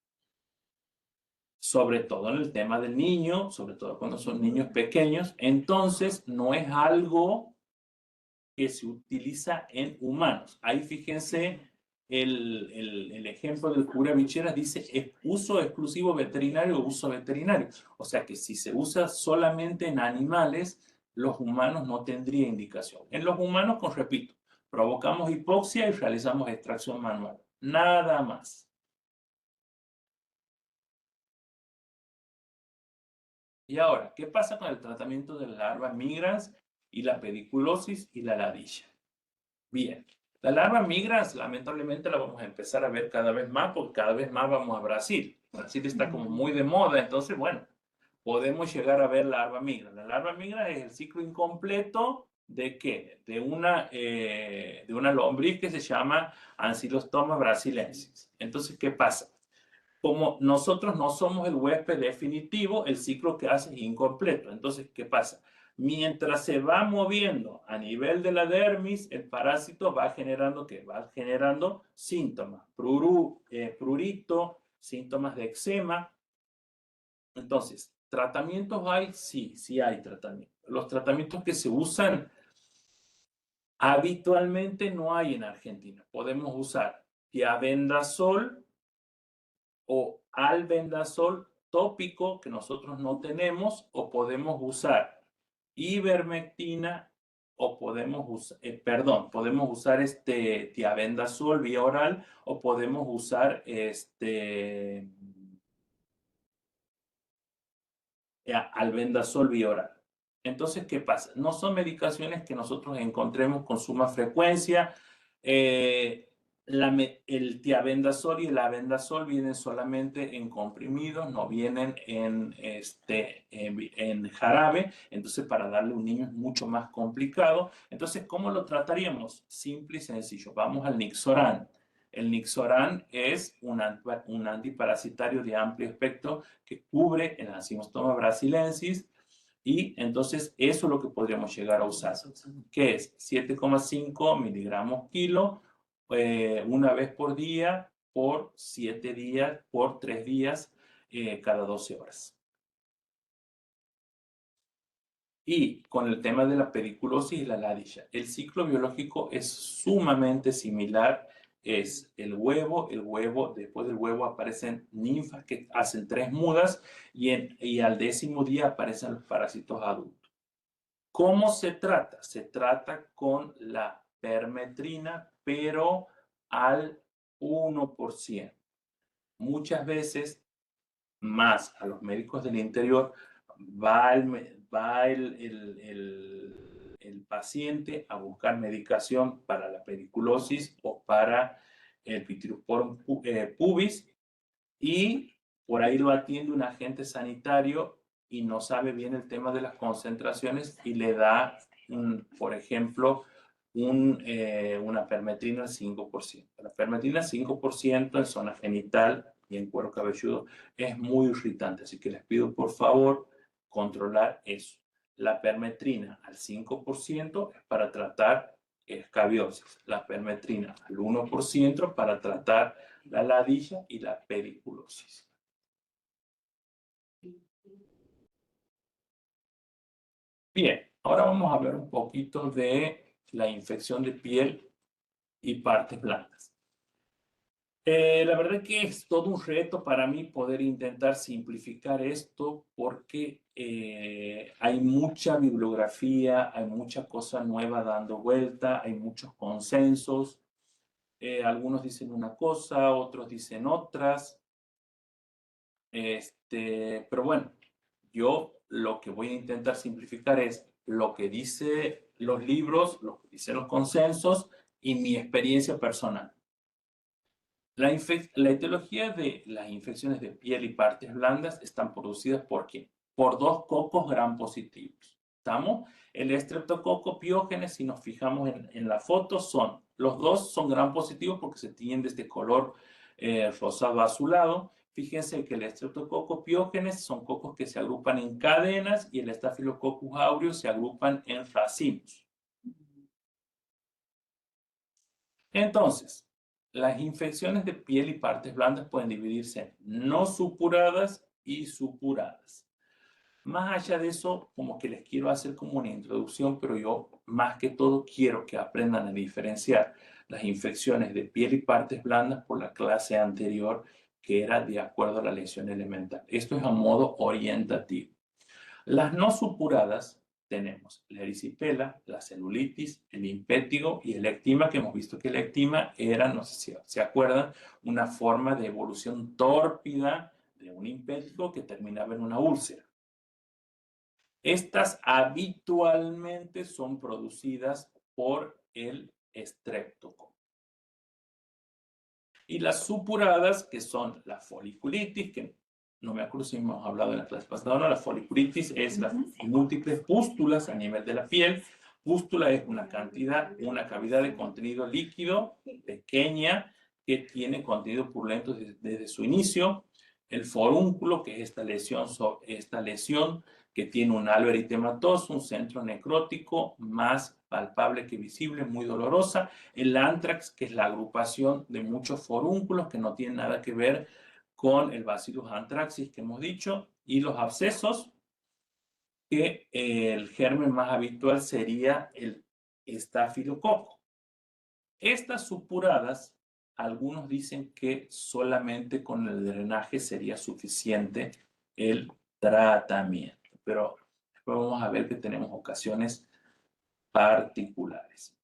Sobre todo en el tema del niño, sobre todo cuando son niños pequeños. Entonces, no es algo que se utiliza en humanos. Ahí fíjense el ejemplo del cura bicheras, dice es uso exclusivo veterinario o uso veterinario. O sea que si se usa solamente en animales, los humanos no tendría indicación. En los humanos, repito, provocamos hipoxia y realizamos extracción manual. Nada más. Y ahora, ¿qué pasa con el tratamiento de la larva migrans y la pediculosis y la ladilla? Bien, la larva migrans lamentablemente la vamos a empezar a ver cada vez más porque cada vez más vamos a Brasil. Brasil está como muy de moda, entonces, bueno, podemos llegar a ver larva migrans. La larva migrans es el ciclo incompleto ¿de qué? De una lombriz que se llama Ancylostoma brasilensis. Entonces, ¿qué pasa? Como nosotros no somos el huésped definitivo, el ciclo que hace es incompleto. Entonces, ¿qué pasa? Mientras se va moviendo a nivel de la dermis, el parásito va generando, ¿qué? Va generando síntomas, prurito, síntomas de eczema. Entonces, ¿tratamientos hay? Sí, sí hay tratamientos. Los tratamientos que se usan habitualmente no hay en Argentina. Podemos usar tiabendazol o albendazol tópico, que nosotros no tenemos, o podemos usar ivermectina, o podemos usar, podemos usar tiabendazol vía oral, o podemos usar albendazol vía oral. Entonces, ¿qué pasa? No son medicaciones que nosotros encontremos con suma frecuencia. El tiabendazol y el albendazol vienen solamente en comprimidos, no vienen en jarabe. Entonces, para darle a un niño es mucho más complicado. Entonces, ¿cómo lo trataríamos? Simple y sencillo. Vamos al Nixoran. El Nixoran es un antiparasitario de amplio espectro que cubre el Ancylostoma brasilensis, y entonces eso es lo que podríamos llegar a usar, que es 7,5 miligramos kilo, una vez por día, por 7 días, por 3 días, cada 12 horas. Y con el tema de la pediculosis y la ladilla, el ciclo biológico es sumamente similar. Es el huevo, después del huevo aparecen ninfas que hacen 3 mudas y al 10º día aparecen los parásitos adultos. ¿Cómo se trata? Se trata con la permetrina, pero al 1%. Muchas veces, más a los médicos del interior, va el paciente a buscar medicación para la pediculosis o para el Pityrosporum pubis, y por ahí lo atiende un agente sanitario y no sabe bien el tema de las concentraciones y le da, por ejemplo, una permetrina al 5%. La permetrina al 5% en zona genital y en cuero cabelludo es muy irritante, así que les pido por favor controlar eso. La permetrina al 5% es para tratar escabiosis, la permetrina al 1% para tratar la ladilla y la pediculosis. Bien, ahora vamos a hablar un poquito de la infección de piel y partes blandas. La verdad que es todo un reto para mí poder intentar simplificar esto porque hay mucha bibliografía, hay mucha cosa nueva dando vuelta, hay muchos consensos. Algunos dicen una cosa, otros dicen otras. Pero bueno, yo lo que voy a intentar simplificar es lo que dice los libros, lo que dicen los consensos y mi experiencia personal. La etiología de las infecciones de piel y partes blandas están producidas ¿por qué? Por dos cocos gram positivos. ¿Estamos? El estreptococo piógenes, si nos fijamos en la foto, los dos son gram positivos porque se tiñen de este color rosado azulado. Fíjense que el estreptococo piógenes son cocos que se agrupan en cadenas y el estafilococcus aureus se agrupan en racimos. Entonces, las infecciones de piel y partes blandas pueden dividirse en no supuradas y supuradas. Más allá de eso, como que les quiero hacer como una introducción, pero yo más que todo quiero que aprendan a diferenciar las infecciones de piel y partes blandas por la clase anterior, que era de acuerdo a la lesión elemental. Esto es a modo orientativo. Las no supuradas tenemos la erisipela, la celulitis, el impétigo y el ectima, que hemos visto que el ectima era, no sé si se acuerdan, una forma de evolución tórpida de un impétigo que terminaba en una úlcera. Estas habitualmente son producidas por el estreptococo. Y las supuradas, que son la foliculitis, que no me acuerdo si hemos hablado en la clase pasada, no, la foliculitis es las múltiples pústulas a nivel de la piel. Pústula es una cavidad de contenido líquido pequeña que tiene contenido purulento desde su inicio. El forúnculo, que es esta lesión que tiene un alveolo eritematoso, un centro necrótico más palpable que visible, muy dolorosa. El anthrax, que es la agrupación de muchos forúnculos que no tienen nada que ver con el Bacillus anthracis que hemos dicho, y los abscesos, que el germen más habitual sería el estafilococo. Estas supuradas, algunos dicen que solamente con el drenaje sería suficiente el tratamiento, pero después vamos a ver que tenemos ocasiones particulares.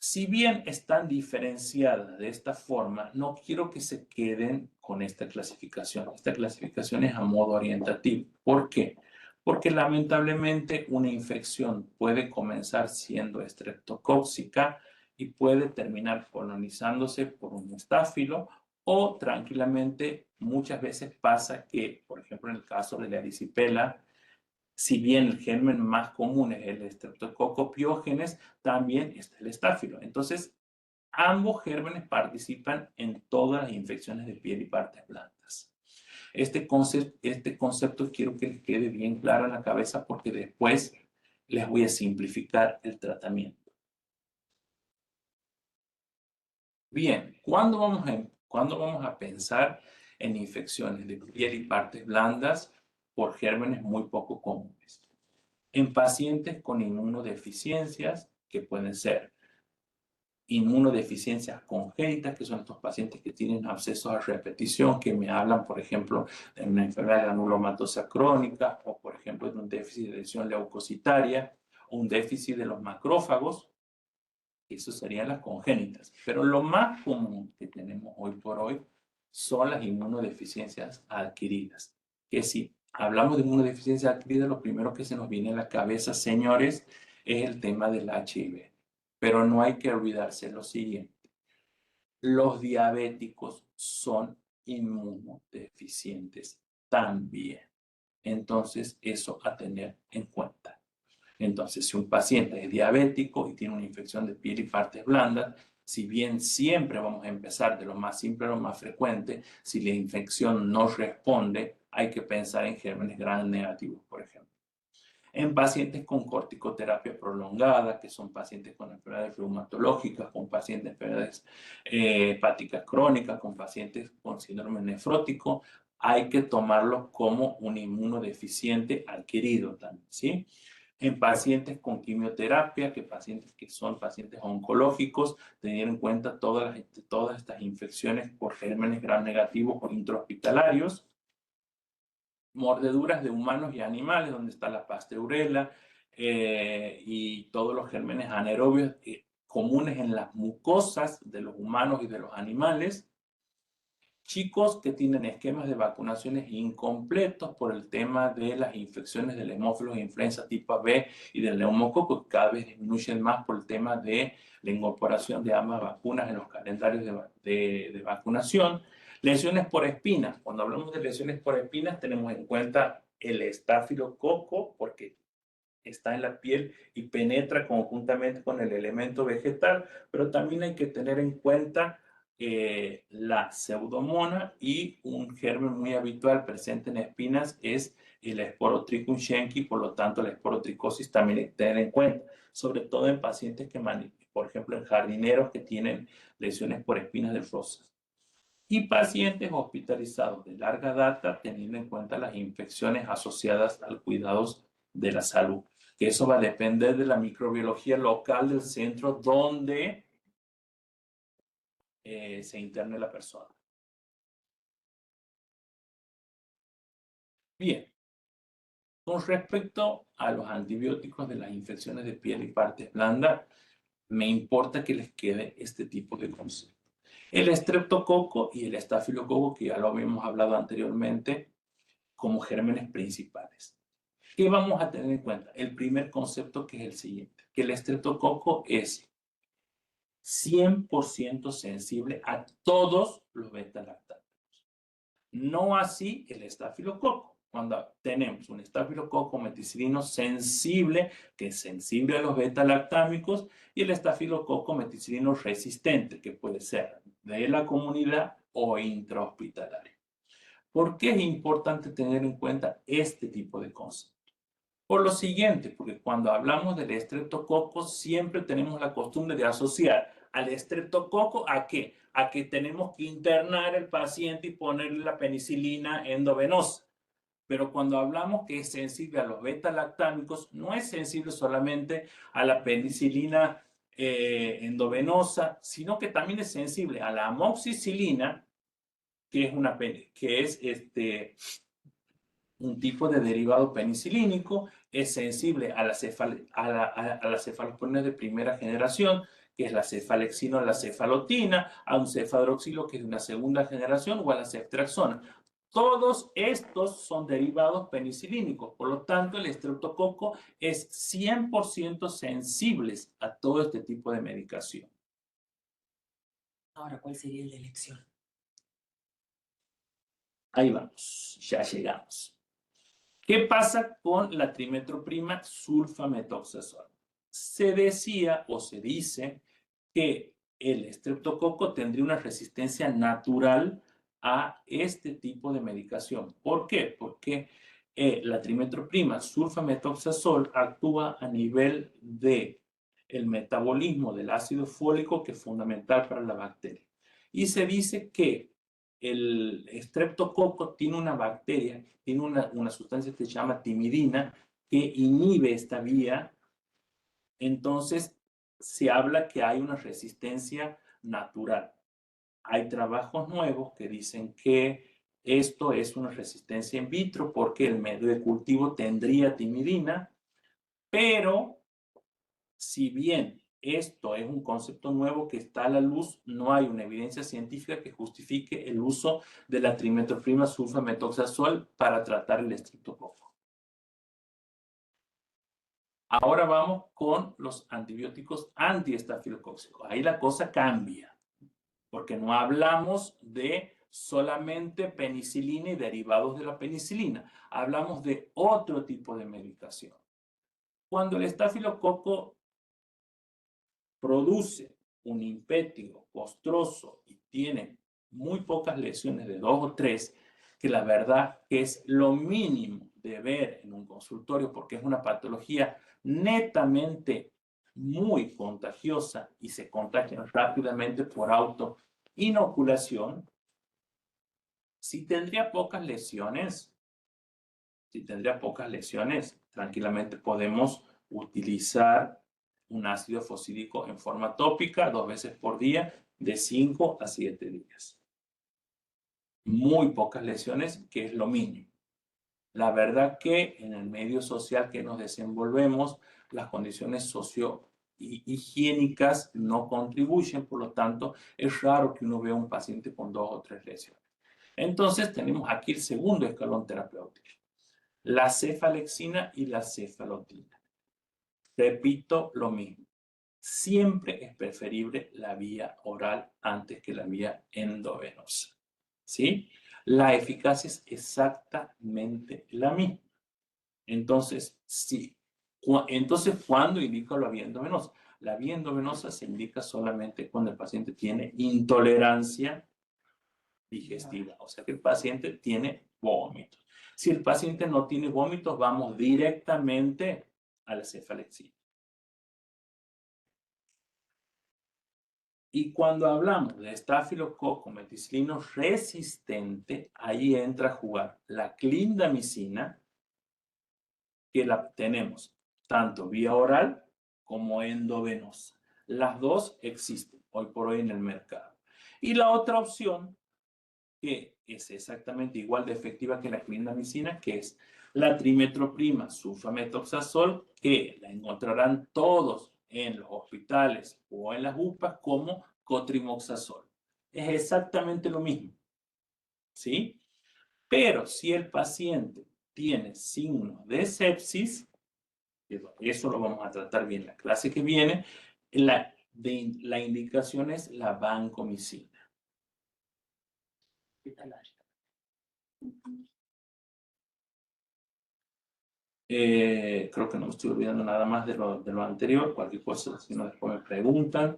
Si bien están diferenciadas de esta forma, no quiero que se queden con esta clasificación. Esta clasificación es a modo orientativo. ¿Por qué? Porque lamentablemente una infección puede comenzar siendo estreptocóxica y puede terminar colonizándose por un estáfilo o tranquilamente muchas veces pasa que, por ejemplo, en el caso de la erisipela, si bien el germen más común es el Streptococcus pyogenes, también está el estáfilo. Entonces, ambos gérmenes participan en todas las infecciones de piel y partes blandas. Este concepto quiero que les quede bien claro en la cabeza porque después les voy a simplificar el tratamiento. Bien, ¿cuándo vamos a pensar en infecciones de piel y partes blandas por gérmenes muy poco comunes? En pacientes con inmunodeficiencias, que pueden ser inmunodeficiencias congénitas, que son estos pacientes que tienen abscesos a repetición, que me hablan, por ejemplo, de una enfermedad granulomatosa crónica, o por ejemplo, de un déficit de lesión leucocitaria, o un déficit de los macrófagos. Eso serían las congénitas. Pero lo más común que tenemos hoy por hoy son las inmunodeficiencias adquiridas, que si hablamos de inmunodeficiencia adquirida, lo primero que se nos viene a la cabeza, señores, es el tema del HIV. Pero no hay que olvidarse lo siguiente. Los diabéticos son inmunodeficientes también. Entonces, eso a tener en cuenta. Entonces, si un paciente es diabético y tiene una infección de piel y partes blandas, si bien siempre vamos a empezar de lo más simple a lo más frecuente, si la infección no responde, hay que pensar en gérmenes gram negativos, por ejemplo. En pacientes con corticoterapia prolongada, que son pacientes con enfermedades reumatológicas, con pacientes con enfermedades hepáticas crónicas, con pacientes con síndrome nefrótico, hay que tomarlo como un inmunodeficiente adquirido también, ¿sí? En pacientes con quimioterapia, pacientes que son pacientes oncológicos, tener en cuenta todas estas infecciones por gérmenes gram negativos o intrahospitalarios, mordeduras de humanos y animales, donde está la pasteurela y todos los gérmenes anaerobios comunes en las mucosas de los humanos y de los animales. Chicos que tienen esquemas de vacunaciones incompletos por el tema de las infecciones del hemófilos de influenza tipo B y del neumococo, que cada vez disminuyen más por el tema de la incorporación de ambas vacunas en los calendarios de vacunación. Lesiones por espinas. Cuando hablamos de lesiones por espinas, tenemos en cuenta el estafilococo, porque está en la piel y penetra conjuntamente con el elemento vegetal, pero también hay que tener en cuenta la pseudomona, y un germen muy habitual presente en espinas es el Sporotrichum schenckii, por lo tanto la esporotricosis también hay que tener en cuenta, sobre todo en pacientes que, por ejemplo, en jardineros que tienen lesiones por espinas de rosas. Y pacientes hospitalizados de larga data, teniendo en cuenta las infecciones asociadas al cuidados de la salud, que eso va a depender de la microbiología local del centro donde se interne la persona. Bien, con respecto a los antibióticos de las infecciones de piel y partes blandas, me importa que les quede este tipo de concepto. El estreptococo y el estafilococo, que ya lo habíamos hablado anteriormente, como gérmenes principales. ¿Qué vamos a tener en cuenta? El primer concepto, que es el siguiente, que el estreptococo es 100% sensible a todos los beta-lactámicos. No así el estafilococo. Cuando tenemos un estafilococo meticilino sensible, que es sensible a los beta-lactámicos, y el estafilococo meticilino resistente, que puede ser de la comunidad o intrahospitalario. ¿Por qué es importante tener en cuenta este tipo de conceptos? Por lo siguiente, porque cuando hablamos del estreptococo siempre tenemos la costumbre de asociar al estreptococo ¿a qué? A que tenemos que internar al paciente y ponerle la penicilina endovenosa. Pero cuando hablamos que es sensible a los beta-lactámicos, no es sensible solamente a la penicilina endovenosa, sino que también es sensible a la amoxicilina, que es un tipo de derivado penicilínico, es sensible a las cefalosporinas de primera generación, que es la cefalexina o la cefalotina, a un cefadroxilo, que es de una segunda generación, o a la ceftriaxona. Todos estos son derivados penicilínicos, por lo tanto el estreptococo es 100% sensible a todo este tipo de medicación. Ahora, ¿cuál sería el de elección? Ahí vamos, ya llegamos. ¿Qué pasa con la trimetroprima sulfamethoxazol? Se decía o se dice que el estreptococo tendría una resistencia natural a este tipo de medicación. ¿Por qué? Porque la trimetroprima sulfamethoxazol actúa a nivel de el metabolismo del ácido fólico, que es fundamental para la bacteria. Y se dice que el estreptococo tiene una bacteria, tiene una sustancia que se llama timidina, que inhibe esta vía. Entonces, se habla que hay una resistencia natural. Hay trabajos nuevos que dicen que esto es una resistencia in vitro porque el medio de cultivo tendría timidina, pero si bien esto es un concepto nuevo que está a la luz, no hay una evidencia científica que justifique el uso de la trimetroprima sulfamethoxazol para tratar el estreptococo. Ahora vamos con los antibióticos antiestafilocóxicos. Ahí la cosa cambia, porque no hablamos de solamente penicilina y derivados de la penicilina. Hablamos de otro tipo de medicación. Cuando el estafilococo produce un impétigo costroso y tiene muy pocas lesiones de 2 o 3, que la verdad es lo mínimo de ver en un consultorio porque es una patología netamente muy contagiosa y se contagia rápidamente por autoinoculación. Si tendría pocas lesiones, tranquilamente podemos utilizar un ácido fosfídico en forma tópica 2 veces por día de 5 a 7 días. Muy pocas lesiones, que es lo mínimo. La verdad que en el medio social que nos desenvolvemos, las condiciones socio-higiénicas no contribuyen, por lo tanto, es raro que uno vea un paciente con 2 o 3 lesiones. Entonces, tenemos aquí el segundo escalón terapéutico, la cefalexina y la cefalotina. Repito lo mismo. Siempre es preferible la vía oral antes que la vía endovenosa. ¿Sí? La eficacia es exactamente la misma. Entonces, ¿cuándo indica la vía endovenosa? La vía endovenosa se indica solamente cuando el paciente tiene intolerancia digestiva, o sea que el paciente tiene vómitos. Si el paciente no tiene vómitos, vamos directamente a la cefalexina. Y cuando hablamos de estafilococo meticilino resistente, ahí entra a jugar la clindamicina, que la tenemos tanto vía oral como endovenosa. Las dos existen hoy por hoy en el mercado. Y la otra opción, que es exactamente igual de efectiva que la clindamicina, que es la trimetroprima sulfametoxazol, que la encontrarán todos en los hospitales o en las UPAs como cotrimoxazol. Es exactamente lo mismo, ¿sí? Pero si el paciente tiene signos de sepsis, eso lo vamos a tratar bien en la clase que viene, la indicación es la vancomicina. Creo que no me estoy olvidando nada más de lo anterior. Cualquier cosa, si no, después me preguntan.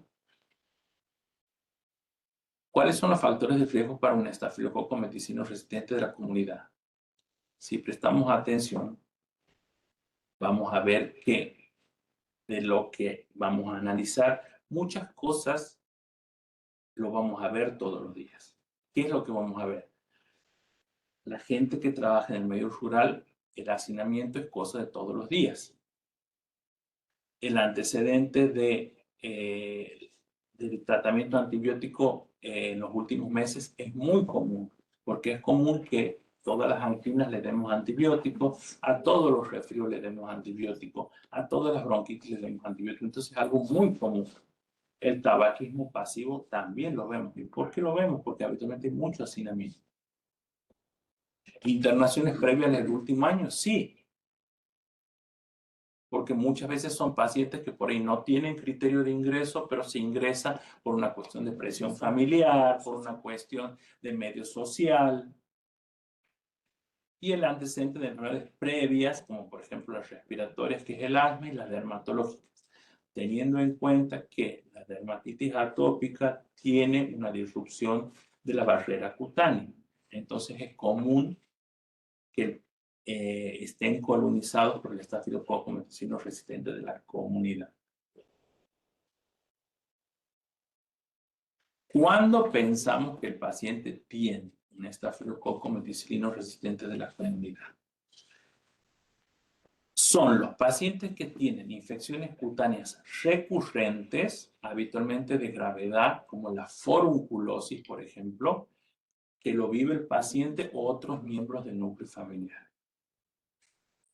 ¿Cuáles son los factores de riesgo para un estafilococo meticino resistente de la comunidad? Si prestamos atención, vamos a ver que de lo que vamos a analizar, muchas cosas lo vamos a ver todos los días. ¿Qué es lo que vamos a ver? La gente que trabaja en el medio rural, el hacinamiento es cosa de todos los días. El antecedente del tratamiento antibiótico en los últimos meses es muy común, porque es común que todas las anginas le demos antibióticos, a todos los resfríos le demos antibióticos, a todas las bronquitis le demos antibióticos. Entonces es algo muy común. El tabaquismo pasivo también lo vemos. ¿Y por qué lo vemos? Porque habitualmente hay mucho hacinamiento. ¿Internaciones previas en el último año? Sí. Porque muchas veces son pacientes que por ahí no tienen criterio de ingreso, pero se ingresan por una cuestión de presión familiar, por una cuestión de medio social. Y el antecedente de enfermedades previas, como por ejemplo las respiratorias, que es el asma, y las dermatológicas, teniendo en cuenta que la dermatitis atópica tiene una disrupción de la barrera cutánea. Entonces es común que estén colonizados por el estafilococo meticino resistente de la comunidad. ¿Cuándo pensamos que el paciente tiene un estafilococo meticilino resistente de la comunidad? Son los pacientes que tienen infecciones cutáneas recurrentes, habitualmente de gravedad, como la forunculosis, por ejemplo, que lo vive el paciente o otros miembros del núcleo familiar.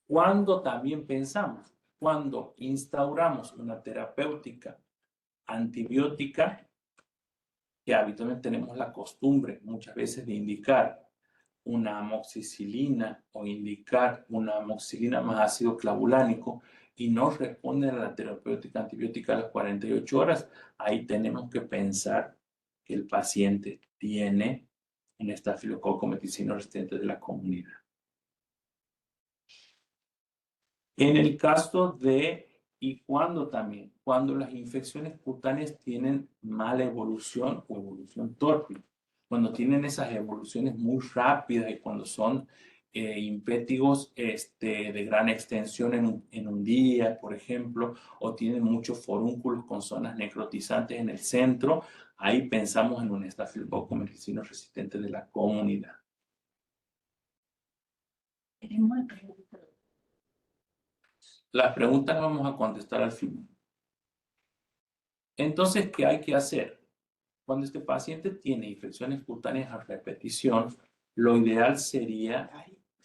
Cuando también pensamos, cuando instauramos una terapéutica antibiótica, que habitualmente tenemos la costumbre muchas veces de indicar una amoxicilina o indicar una amoxicilina más ácido clavulánico y no responde a la terapéutica antibiótica a las 48 horas, ahí tenemos que pensar que el paciente tiene un estafilococo meticino resistente de la comunidad. En el caso de, y cuando también, cuando las infecciones cutáneas tienen mala evolución o evolución torpe, cuando tienen esas evoluciones muy rápidas y cuando son impétigos de gran extensión en un día, por ejemplo, o tienen muchos forúnculos con zonas necrotizantes en el centro, ahí pensamos en un estafilococo meticino resistente de la comunidad. Las preguntas las vamos a contestar al final. Entonces, ¿qué hay que hacer? Cuando este paciente tiene infecciones cutáneas a repetición, lo ideal sería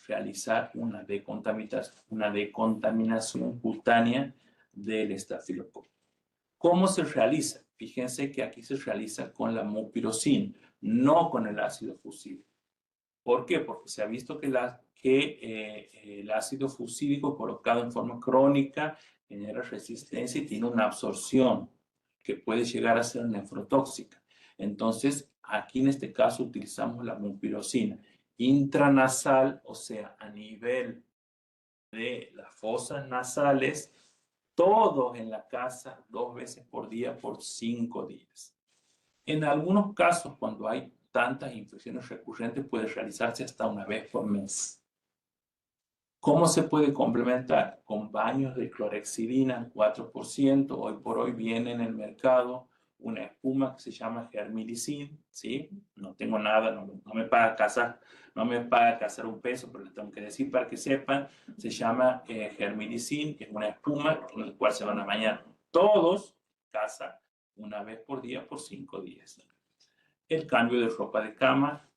realizar una decontaminación cutánea del estafilococo. ¿Cómo se realiza? Fíjense que aquí se realiza con la mupirocina, no con el ácido fusílico. ¿Por qué? Porque se ha visto que el ácido fusílico colocado en forma crónica genera resistencia y tiene una absorción que puede llegar a ser nefrotóxica. Entonces, aquí en este caso utilizamos la mupirocina intranasal, o sea, a nivel de las fosas nasales, todos en la casa 2 veces por día por 5 días. En algunos casos, cuando hay tantas infecciones recurrentes, puede realizarse hasta una vez por mes. ¿Cómo se puede complementar? Con baños de clorhexidina al 4%. Hoy por hoy viene en el mercado una espuma que se llama Germilicin, ¿sí? No tengo nada, no me paga casar un peso, pero les tengo que decir para que sepan. Se llama Germilicin, que es una espuma con la cual se van a bañar todos en casa una vez por día por 5 días. El cambio de ropa de cama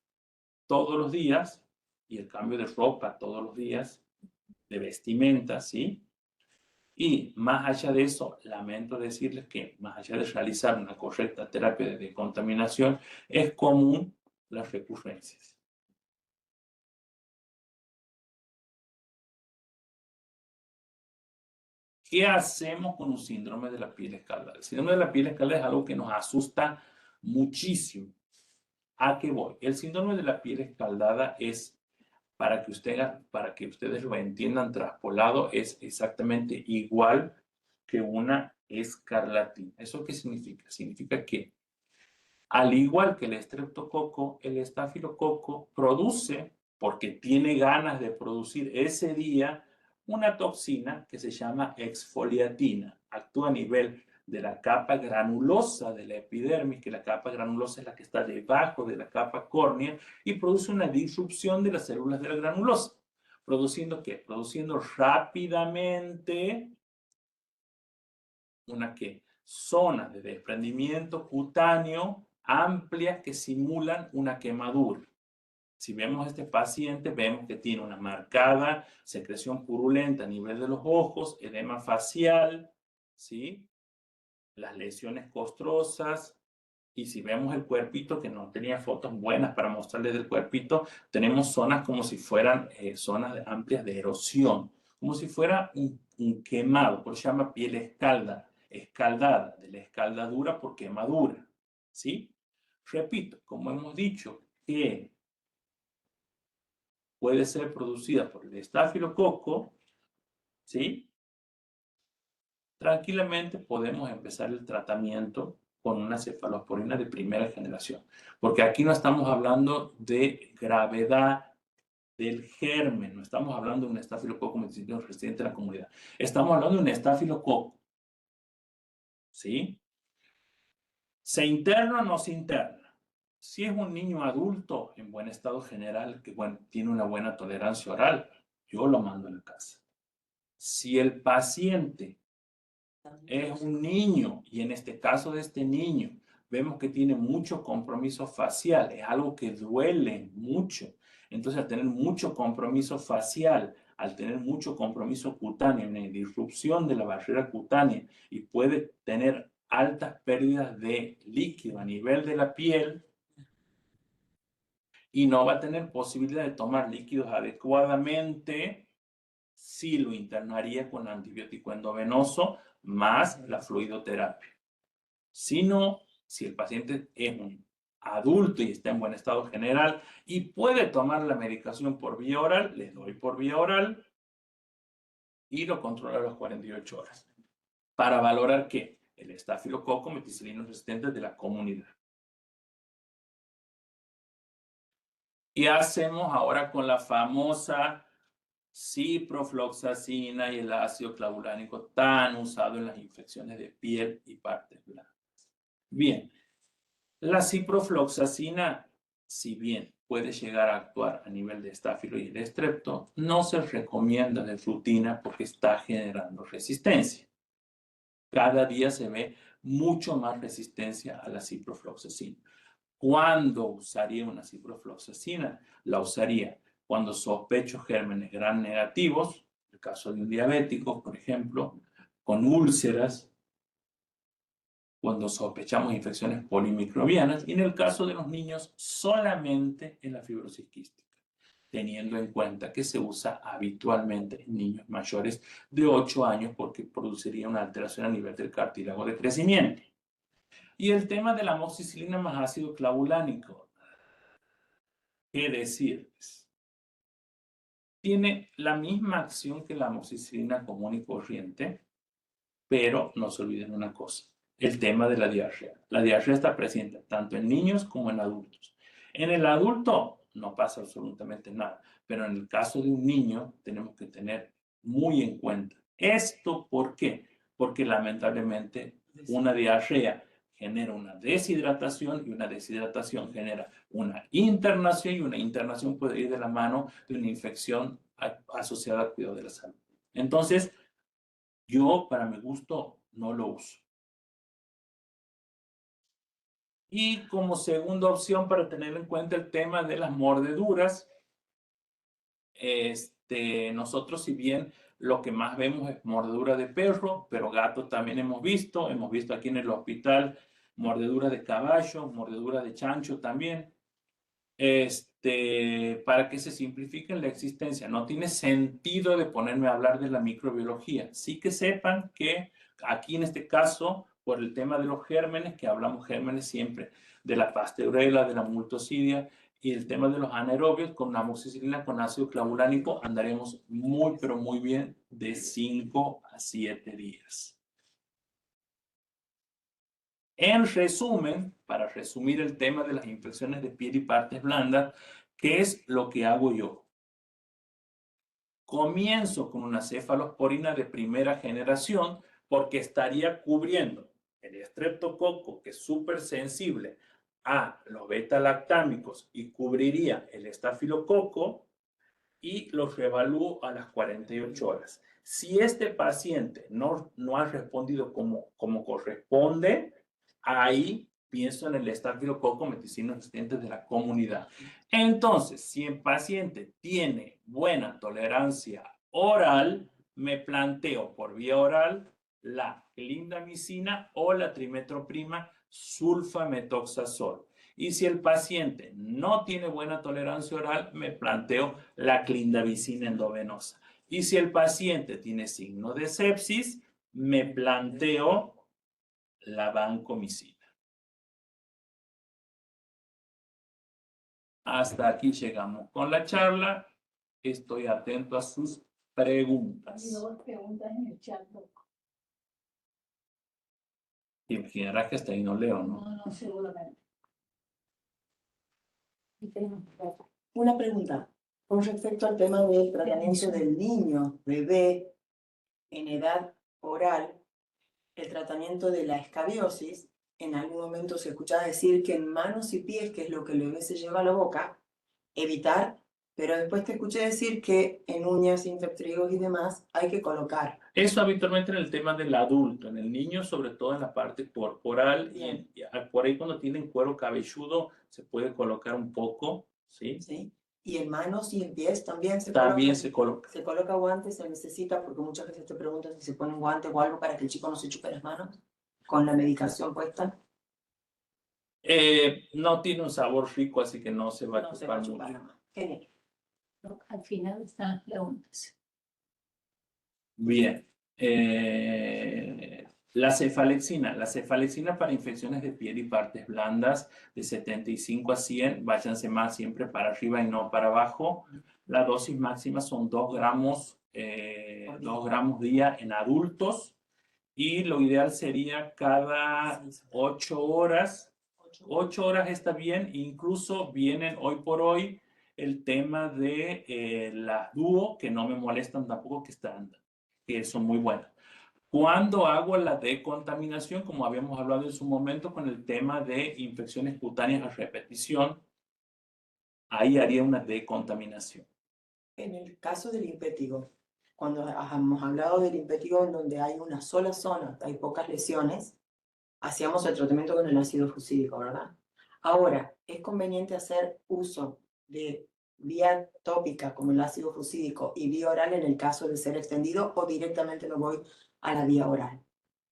todos los días y el cambio de ropa todos los días, de vestimenta, ¿sí? Y más allá de eso, lamento decirles que más allá de realizar una correcta terapia de decontaminación, es común las recurrencias. ¿Qué hacemos con un síndrome de la piel escaldada? El síndrome de la piel escaldada es algo que nos asusta muchísimo. ¿A qué voy? El síndrome de la piel escaldada es, para que ustedes lo entiendan traspolado, es exactamente igual que una escarlatina. ¿Eso qué significa? Significa que, al igual que el estreptococo, el estafilococo produce, porque tiene ganas de producir ese día, una toxina que se llama exfoliatina. Actúa a nivel de la capa granulosa de la epidermis, que la capa granulosa es la que está debajo de la capa córnea, y produce una disrupción de las células de la granulosa. ¿Produciendo qué? Produciendo rápidamente zonas de desprendimiento cutáneo amplias que simulan una quemadura. Si vemos a este paciente, vemos que tiene una marcada secreción purulenta a nivel de los ojos, edema facial, ¿sí? Las lesiones costrosas. Y si vemos el cuerpito, que no tenía fotos buenas para mostrarles del cuerpito, tenemos zonas como si fueran zonas amplias de erosión, como si fuera un quemado, por eso se llama piel escaldada, de la escaldadura por quemadura, ¿sí? Repito, como hemos dicho, que puede ser producida por el estafilococo, ¿sí? Tranquilamente podemos empezar el tratamiento con una cefalosporina de primera generación, porque aquí no estamos hablando de gravedad del germen, no estamos hablando de un estafilococo meticino resistente a la comunidad, estamos hablando de un estafilococo, ¿sí? ¿Se interna o no se interna? Si es un niño adulto en buen estado general, que bueno, tiene una buena tolerancia oral, yo lo mando a la casa. Si el paciente es un niño, y en este caso de este niño, vemos que tiene mucho compromiso facial, es algo que duele mucho. Entonces, al tener mucho compromiso facial, al tener mucho compromiso cutáneo, una disrupción de la barrera cutánea, y puede tener altas pérdidas de líquido a nivel de la piel, y no va a tener posibilidad de tomar líquidos adecuadamente, sí lo internaría con antibiótico endovenoso más la fluidoterapia. Si no, si el paciente es un adulto y está en buen estado general y puede tomar la medicación por vía oral, le doy por vía oral y lo controlo a las 48 horas. Para valorar ¿qué? El estafilococo meticilino resistente de la comunidad. Y hacemos ahora con la famosa ciprofloxacina y el ácido clavulánico tan usado en las infecciones de piel y partes blandas. Bien, la ciprofloxacina, si bien puede llegar a actuar a nivel de estáfilo y el estrepto, no se recomienda de rutina porque está generando resistencia. Cada día se ve mucho más resistencia a la ciprofloxacina. ¿Cuándo usaría una ciprofloxacina? La usaría cuando sospecho gérmenes gram negativos, en el caso de un diabético, por ejemplo, con úlceras, cuando sospechamos infecciones polimicrobianas y en el caso de los niños solamente en la fibrosis quística, teniendo en cuenta que se usa habitualmente en niños mayores de 8 años porque produciría una alteración a nivel del cartílago de crecimiento. Y el tema de la amoxicilina más ácido clavulánico, ¿qué decirles? Tiene la misma acción que la amoxicilina común y corriente, pero no se olviden una cosa, el tema de la diarrea. La diarrea está presente tanto en niños como en adultos. En el adulto no pasa absolutamente nada, pero en el caso de un niño tenemos que tener muy en cuenta. ¿Esto por qué? Porque lamentablemente una diarrea genera una deshidratación y una deshidratación genera una internación y una internación puede ir de la mano de una infección asociada al cuidado de la salud. Entonces, yo, para mi gusto, no lo uso. Y como segunda opción para tener en cuenta el tema de las mordeduras, nosotros si bien lo que más vemos es mordedura de perro, pero gato también hemos visto aquí en el hospital mordedura de caballo, mordedura de chancho también. Para que se simplifique la existencia. No tiene sentido de ponerme a hablar de la microbiología. Sí que sepan que aquí en este caso, por el tema de los gérmenes, que hablamos gérmenes siempre, de la pasteurela, de la multocidia, y el tema de los anaerobios, con la amoxicilina con ácido clavulánico, andaremos muy, pero muy bien de 5 a 7 días. En resumen, para resumir el tema de las infecciones de piel y partes blandas, ¿qué es lo que hago yo? Comienzo con una cefalosporina de primera generación porque estaría cubriendo el estreptococo, que es súper sensible a los beta-lactámicos y cubriría el estafilococo y los reevalúo a las 48 horas. Si este paciente no ha respondido como corresponde, ahí pienso en el estafilococo meticino resistente de la comunidad. Entonces, si el paciente tiene buena tolerancia oral, me planteo por vía oral la clindamicina o la trimetroprima sulfametoxazol. Y si el paciente no tiene buena tolerancia oral, me planteo la clindamicina endovenosa. Y si el paciente tiene signo de sepsis, me planteo la vancomicina. Hasta aquí llegamos con la charla. Estoy atento a sus preguntas. Hay dos preguntas en el chat. Te imaginarás que hasta ahí no leo, ¿no? No, seguramente. Una pregunta con respecto al tema del tratamiento del niño, bebé, en edad oral, el tratamiento de la escabiosis. En algún momento se escuchaba decir que en manos y pies, que es lo que el bebé se lleva a la boca, evitar, pero después te escuché decir que en uñas, infectriegos y demás hay que colocar. Eso habitualmente en el tema del adulto, en el niño sobre todo en la parte corporal y por ahí cuando tienen cuero cabelludo se puede colocar un poco, ¿sí? ¿Sí? Y en manos y en pies también se coloca. Se coloca guantes, se necesita, porque muchas veces te preguntan si se ponen guantes o algo para que el chico no se chupe las manos con la medicación puesta. No tiene un sabor rico, así que no se va No a se va a chupar chupar mucho. la mano. Genial. Al final están las preguntas. Bien. La cefalexina para infecciones de piel y partes blandas de 75 a 100, váyanse más siempre para arriba y no para abajo. La dosis máxima son 2 gramos, 2 gramos día en adultos y lo ideal sería cada 8 horas. 8 horas está bien, incluso vienen hoy por hoy el tema de las dúo, que no me molestan tampoco, que son muy buenas. Cuando hago la decontaminación, como habíamos hablado en su momento con el tema de infecciones cutáneas a repetición, ahí haría una decontaminación. En el caso del impétigo, cuando hemos hablado del impétigo en donde hay una sola zona, hay pocas lesiones, hacíamos el tratamiento con el ácido fucídico, ¿verdad? Ahora, ¿es conveniente hacer uso de vía tópica como el ácido fucídico y vía oral en el caso de ser extendido o directamente me voy a la vía oral?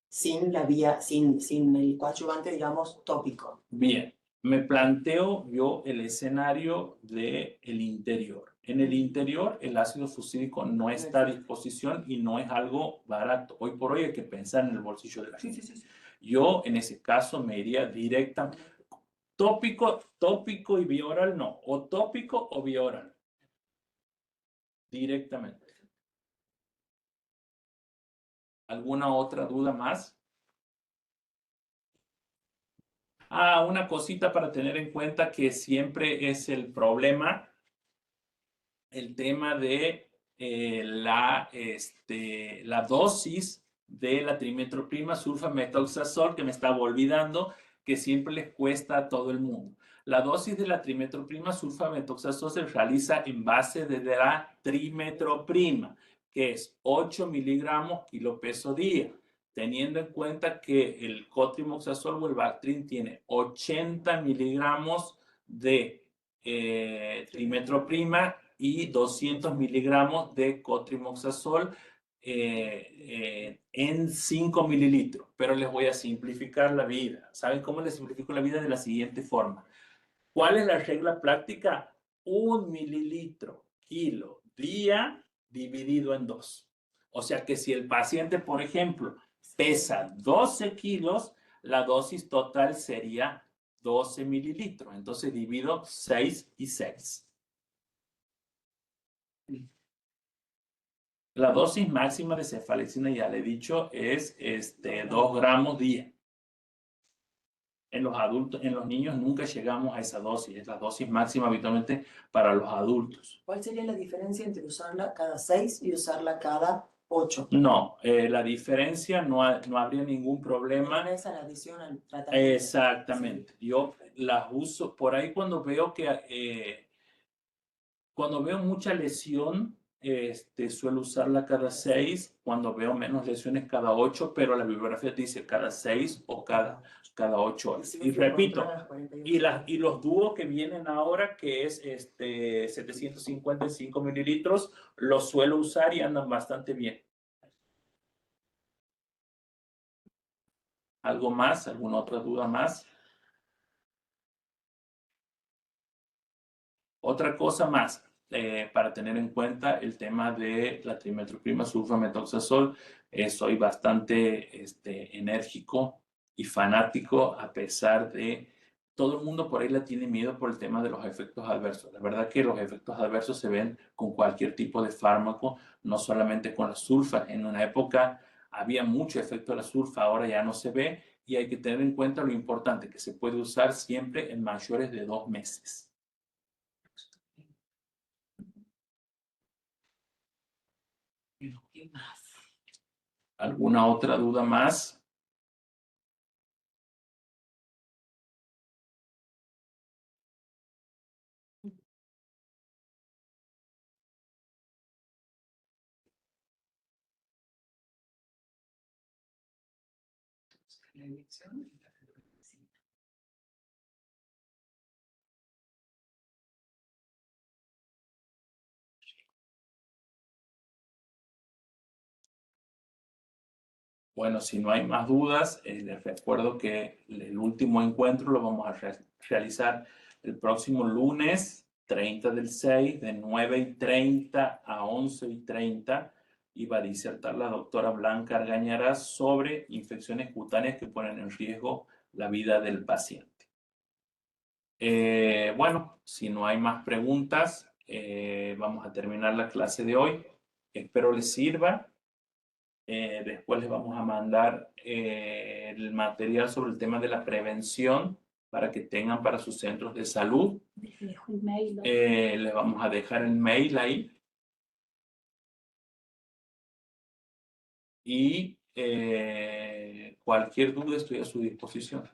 Sin el coadyuvante, digamos, tópico. Bien, me planteo yo el escenario del interior. En el interior, el ácido fucídico no está a disposición y no es algo barato. Hoy por hoy hay que pensar en el bolsillo de la gente. Yo, en ese caso, me iría directamente. Tópico y vía oral no. O tópico o vía oral. Directamente. ¿Alguna otra duda más? Una cosita para tener en cuenta que siempre es el problema, el tema de la dosis de la trimetroprima sulfamethoxazol, que me estaba olvidando, que siempre les cuesta a todo el mundo. La dosis de la trimetroprima sulfamethoxazol se realiza en base de la trimetroprima, que es 8 miligramos kilo peso día, teniendo en cuenta que el cotrimoxazol o el Bactrim tiene 80 miligramos de trimetroprima y 200 miligramos de cotrimoxazol en 5 mililitros. Pero les voy a simplificar la vida. ¿Saben cómo les simplifico la vida? De la siguiente forma. ¿Cuál es la regla práctica? 1 mililitro kilo día dividido en 2. O sea que si el paciente, por ejemplo, pesa 12 kilos, la dosis total sería 12 mililitros. Entonces divido 6 y 6. La dosis máxima de cefalexina, ya le he dicho, es 2 gramos día. En los adultos, en los niños nunca llegamos a esa dosis. Es la dosis máxima habitualmente para los adultos. ¿Cuál sería la diferencia entre usarla cada 6 y usarla cada 8? No, la diferencia no habría ningún problema. No es la adición al tratamiento. Exactamente. Sí. Yo las uso por ahí cuando veo que cuando veo mucha lesión, suelo usarla cada 6, cuando veo menos lesiones cada 8, pero la bibliografía dice cada 6 o cada 8 horas. Y repito, y los dúos que vienen ahora, que es 755 mililitros, los suelo usar y andan bastante bien. ¿Algo más? ¿Alguna otra duda más? Otra cosa más. Para tener en cuenta el tema de la trimetroprima sulfamethoxazol, soy bastante enérgico y fanático, a pesar de todo el mundo por ahí la tiene miedo por el tema de los efectos adversos. La verdad que los efectos adversos se ven con cualquier tipo de fármaco, no solamente con la sulfa. En una época había mucho efecto de la sulfa, ahora ya no se ve, y hay que tener en cuenta lo importante, que se puede usar siempre en mayores de 2 meses. ¿Qué más? ¿Alguna otra duda más? La elección y la medicina. Bueno, si no hay más dudas, les recuerdo que el último encuentro lo vamos a realizar el próximo lunes 30 del 6, de 9:30 a 11:30. y va a disertar la doctora Blanca Argañarás sobre infecciones cutáneas que ponen en riesgo la vida del paciente. Bueno, si no hay más preguntas, vamos a terminar la clase de hoy. Espero les sirva. Después les vamos a mandar el material sobre el tema de la prevención para que tengan para sus centros de salud. Les dejo el mail. Les vamos a dejar el mail ahí. Y cualquier duda estoy a su disposición.